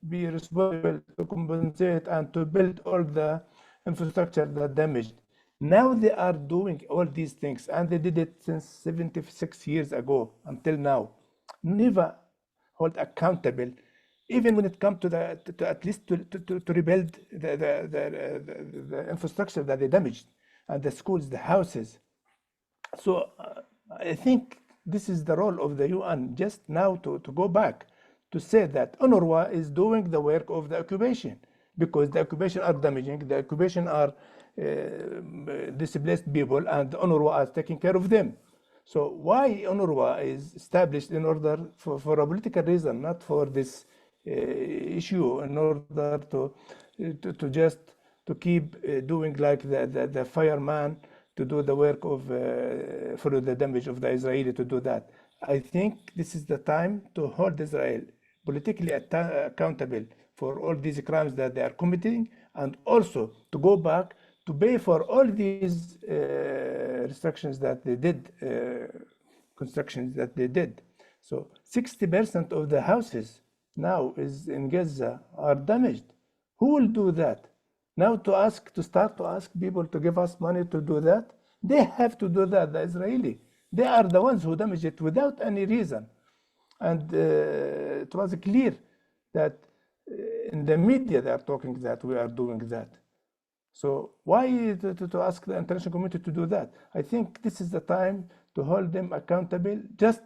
be responsible to compensate and to build all the infrastructure that damaged. Now they are doing all these things, and they did it since 76 years ago until now. Never hold accountable, even when it comes to at least to rebuild the infrastructure that they damaged, and the schools, the houses. So I think this is the role of the UN, just now to go back to say that UNRWA is doing the work of the occupation, because the occupation are damaging, the occupation are displaced people, and UNRWA is taking care of them. So why UNRWA is established in order for a political reason, not for this issue, in order to just to keep doing like the fireman, to do the work of for the damage of the Israeli, to do that. I think this is the time to hold Israel politically accountable for all these crimes that they are committing, and also to go back to pay for all these restrictions that they did, constructions that they did. So 60% of the houses now is in Gaza are damaged. Who will do that? Now to start to ask people to give us money to do that? They have to do that, the Israeli. They are the ones who damage it without any reason. And it was clear that in the media they are talking that we are doing that. So why to ask the international community to do that? I think this is the time to hold them accountable, just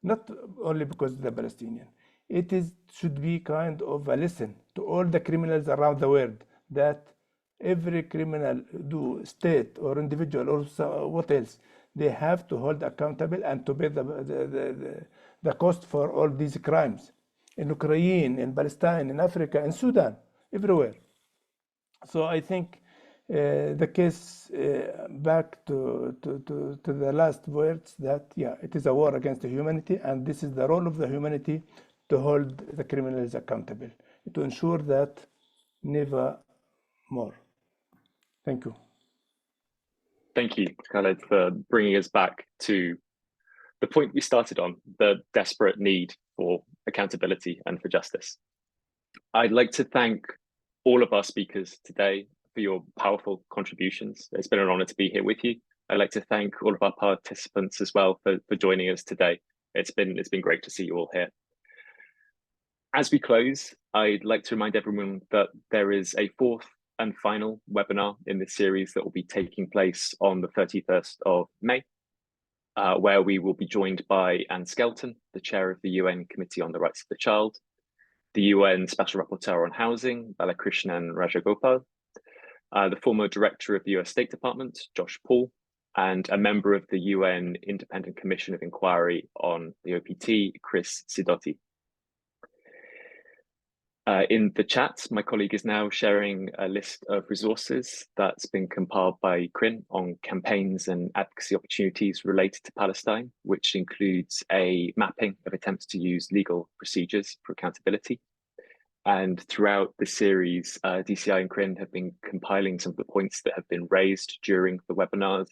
not only because of the Palestinian. It should be kind of a lesson to all the criminals around the world, that every criminal, state or individual or what else, they have to hold accountable and to pay the cost for all these crimes in Ukraine, in Palestine, in Africa, in Sudan, everywhere. So I think the case back to the last words, that it is a war against the humanity, and this is the role of the humanity to hold the criminals accountable, to ensure that never more. Thank you. Thank you, Khaled, for bringing us back to the point we started on, the desperate need for accountability and for justice. I'd like to thank all of our speakers today for your powerful contributions. It's been an honor to be here with you. I'd like to thank all of our participants as well for joining us today. It's been great to see you all here. As we close, I'd like to remind everyone that there is a fourth and final webinar in this series that will be taking place on the 31st of May, where we will be joined by Anne Skelton, the chair of the UN Committee on the Rights of the Child, the UN Special Rapporteur on Housing, Balakrishnan Rajagopal, the former director of the US State Department, Josh Paul, and a member of the UN Independent Commission of Inquiry on the OPT, Chris Sidoti. In the chat, my colleague is now sharing a list of resources that's been compiled by CRIN on campaigns and advocacy opportunities related to Palestine, which includes a mapping of attempts to use legal procedures for accountability. And throughout the series, DCI and CRIN have been compiling some of the points that have been raised during the webinars,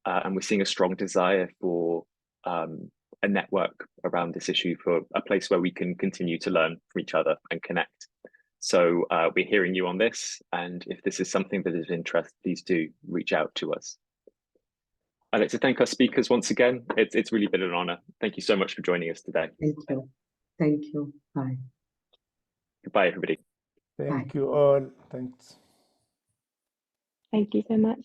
and we're seeing a strong desire for a network around this issue, for a place where we can continue to learn from each other and connect. So we're hearing you on this, and if this is something that is of interest, please do reach out to us. I'd like to thank our speakers once again. It's really been an honor. Thank you so much for joining us today. Thank you. Thank you. Bye. Goodbye, everybody. Thank you all. Thanks. Thank you so much.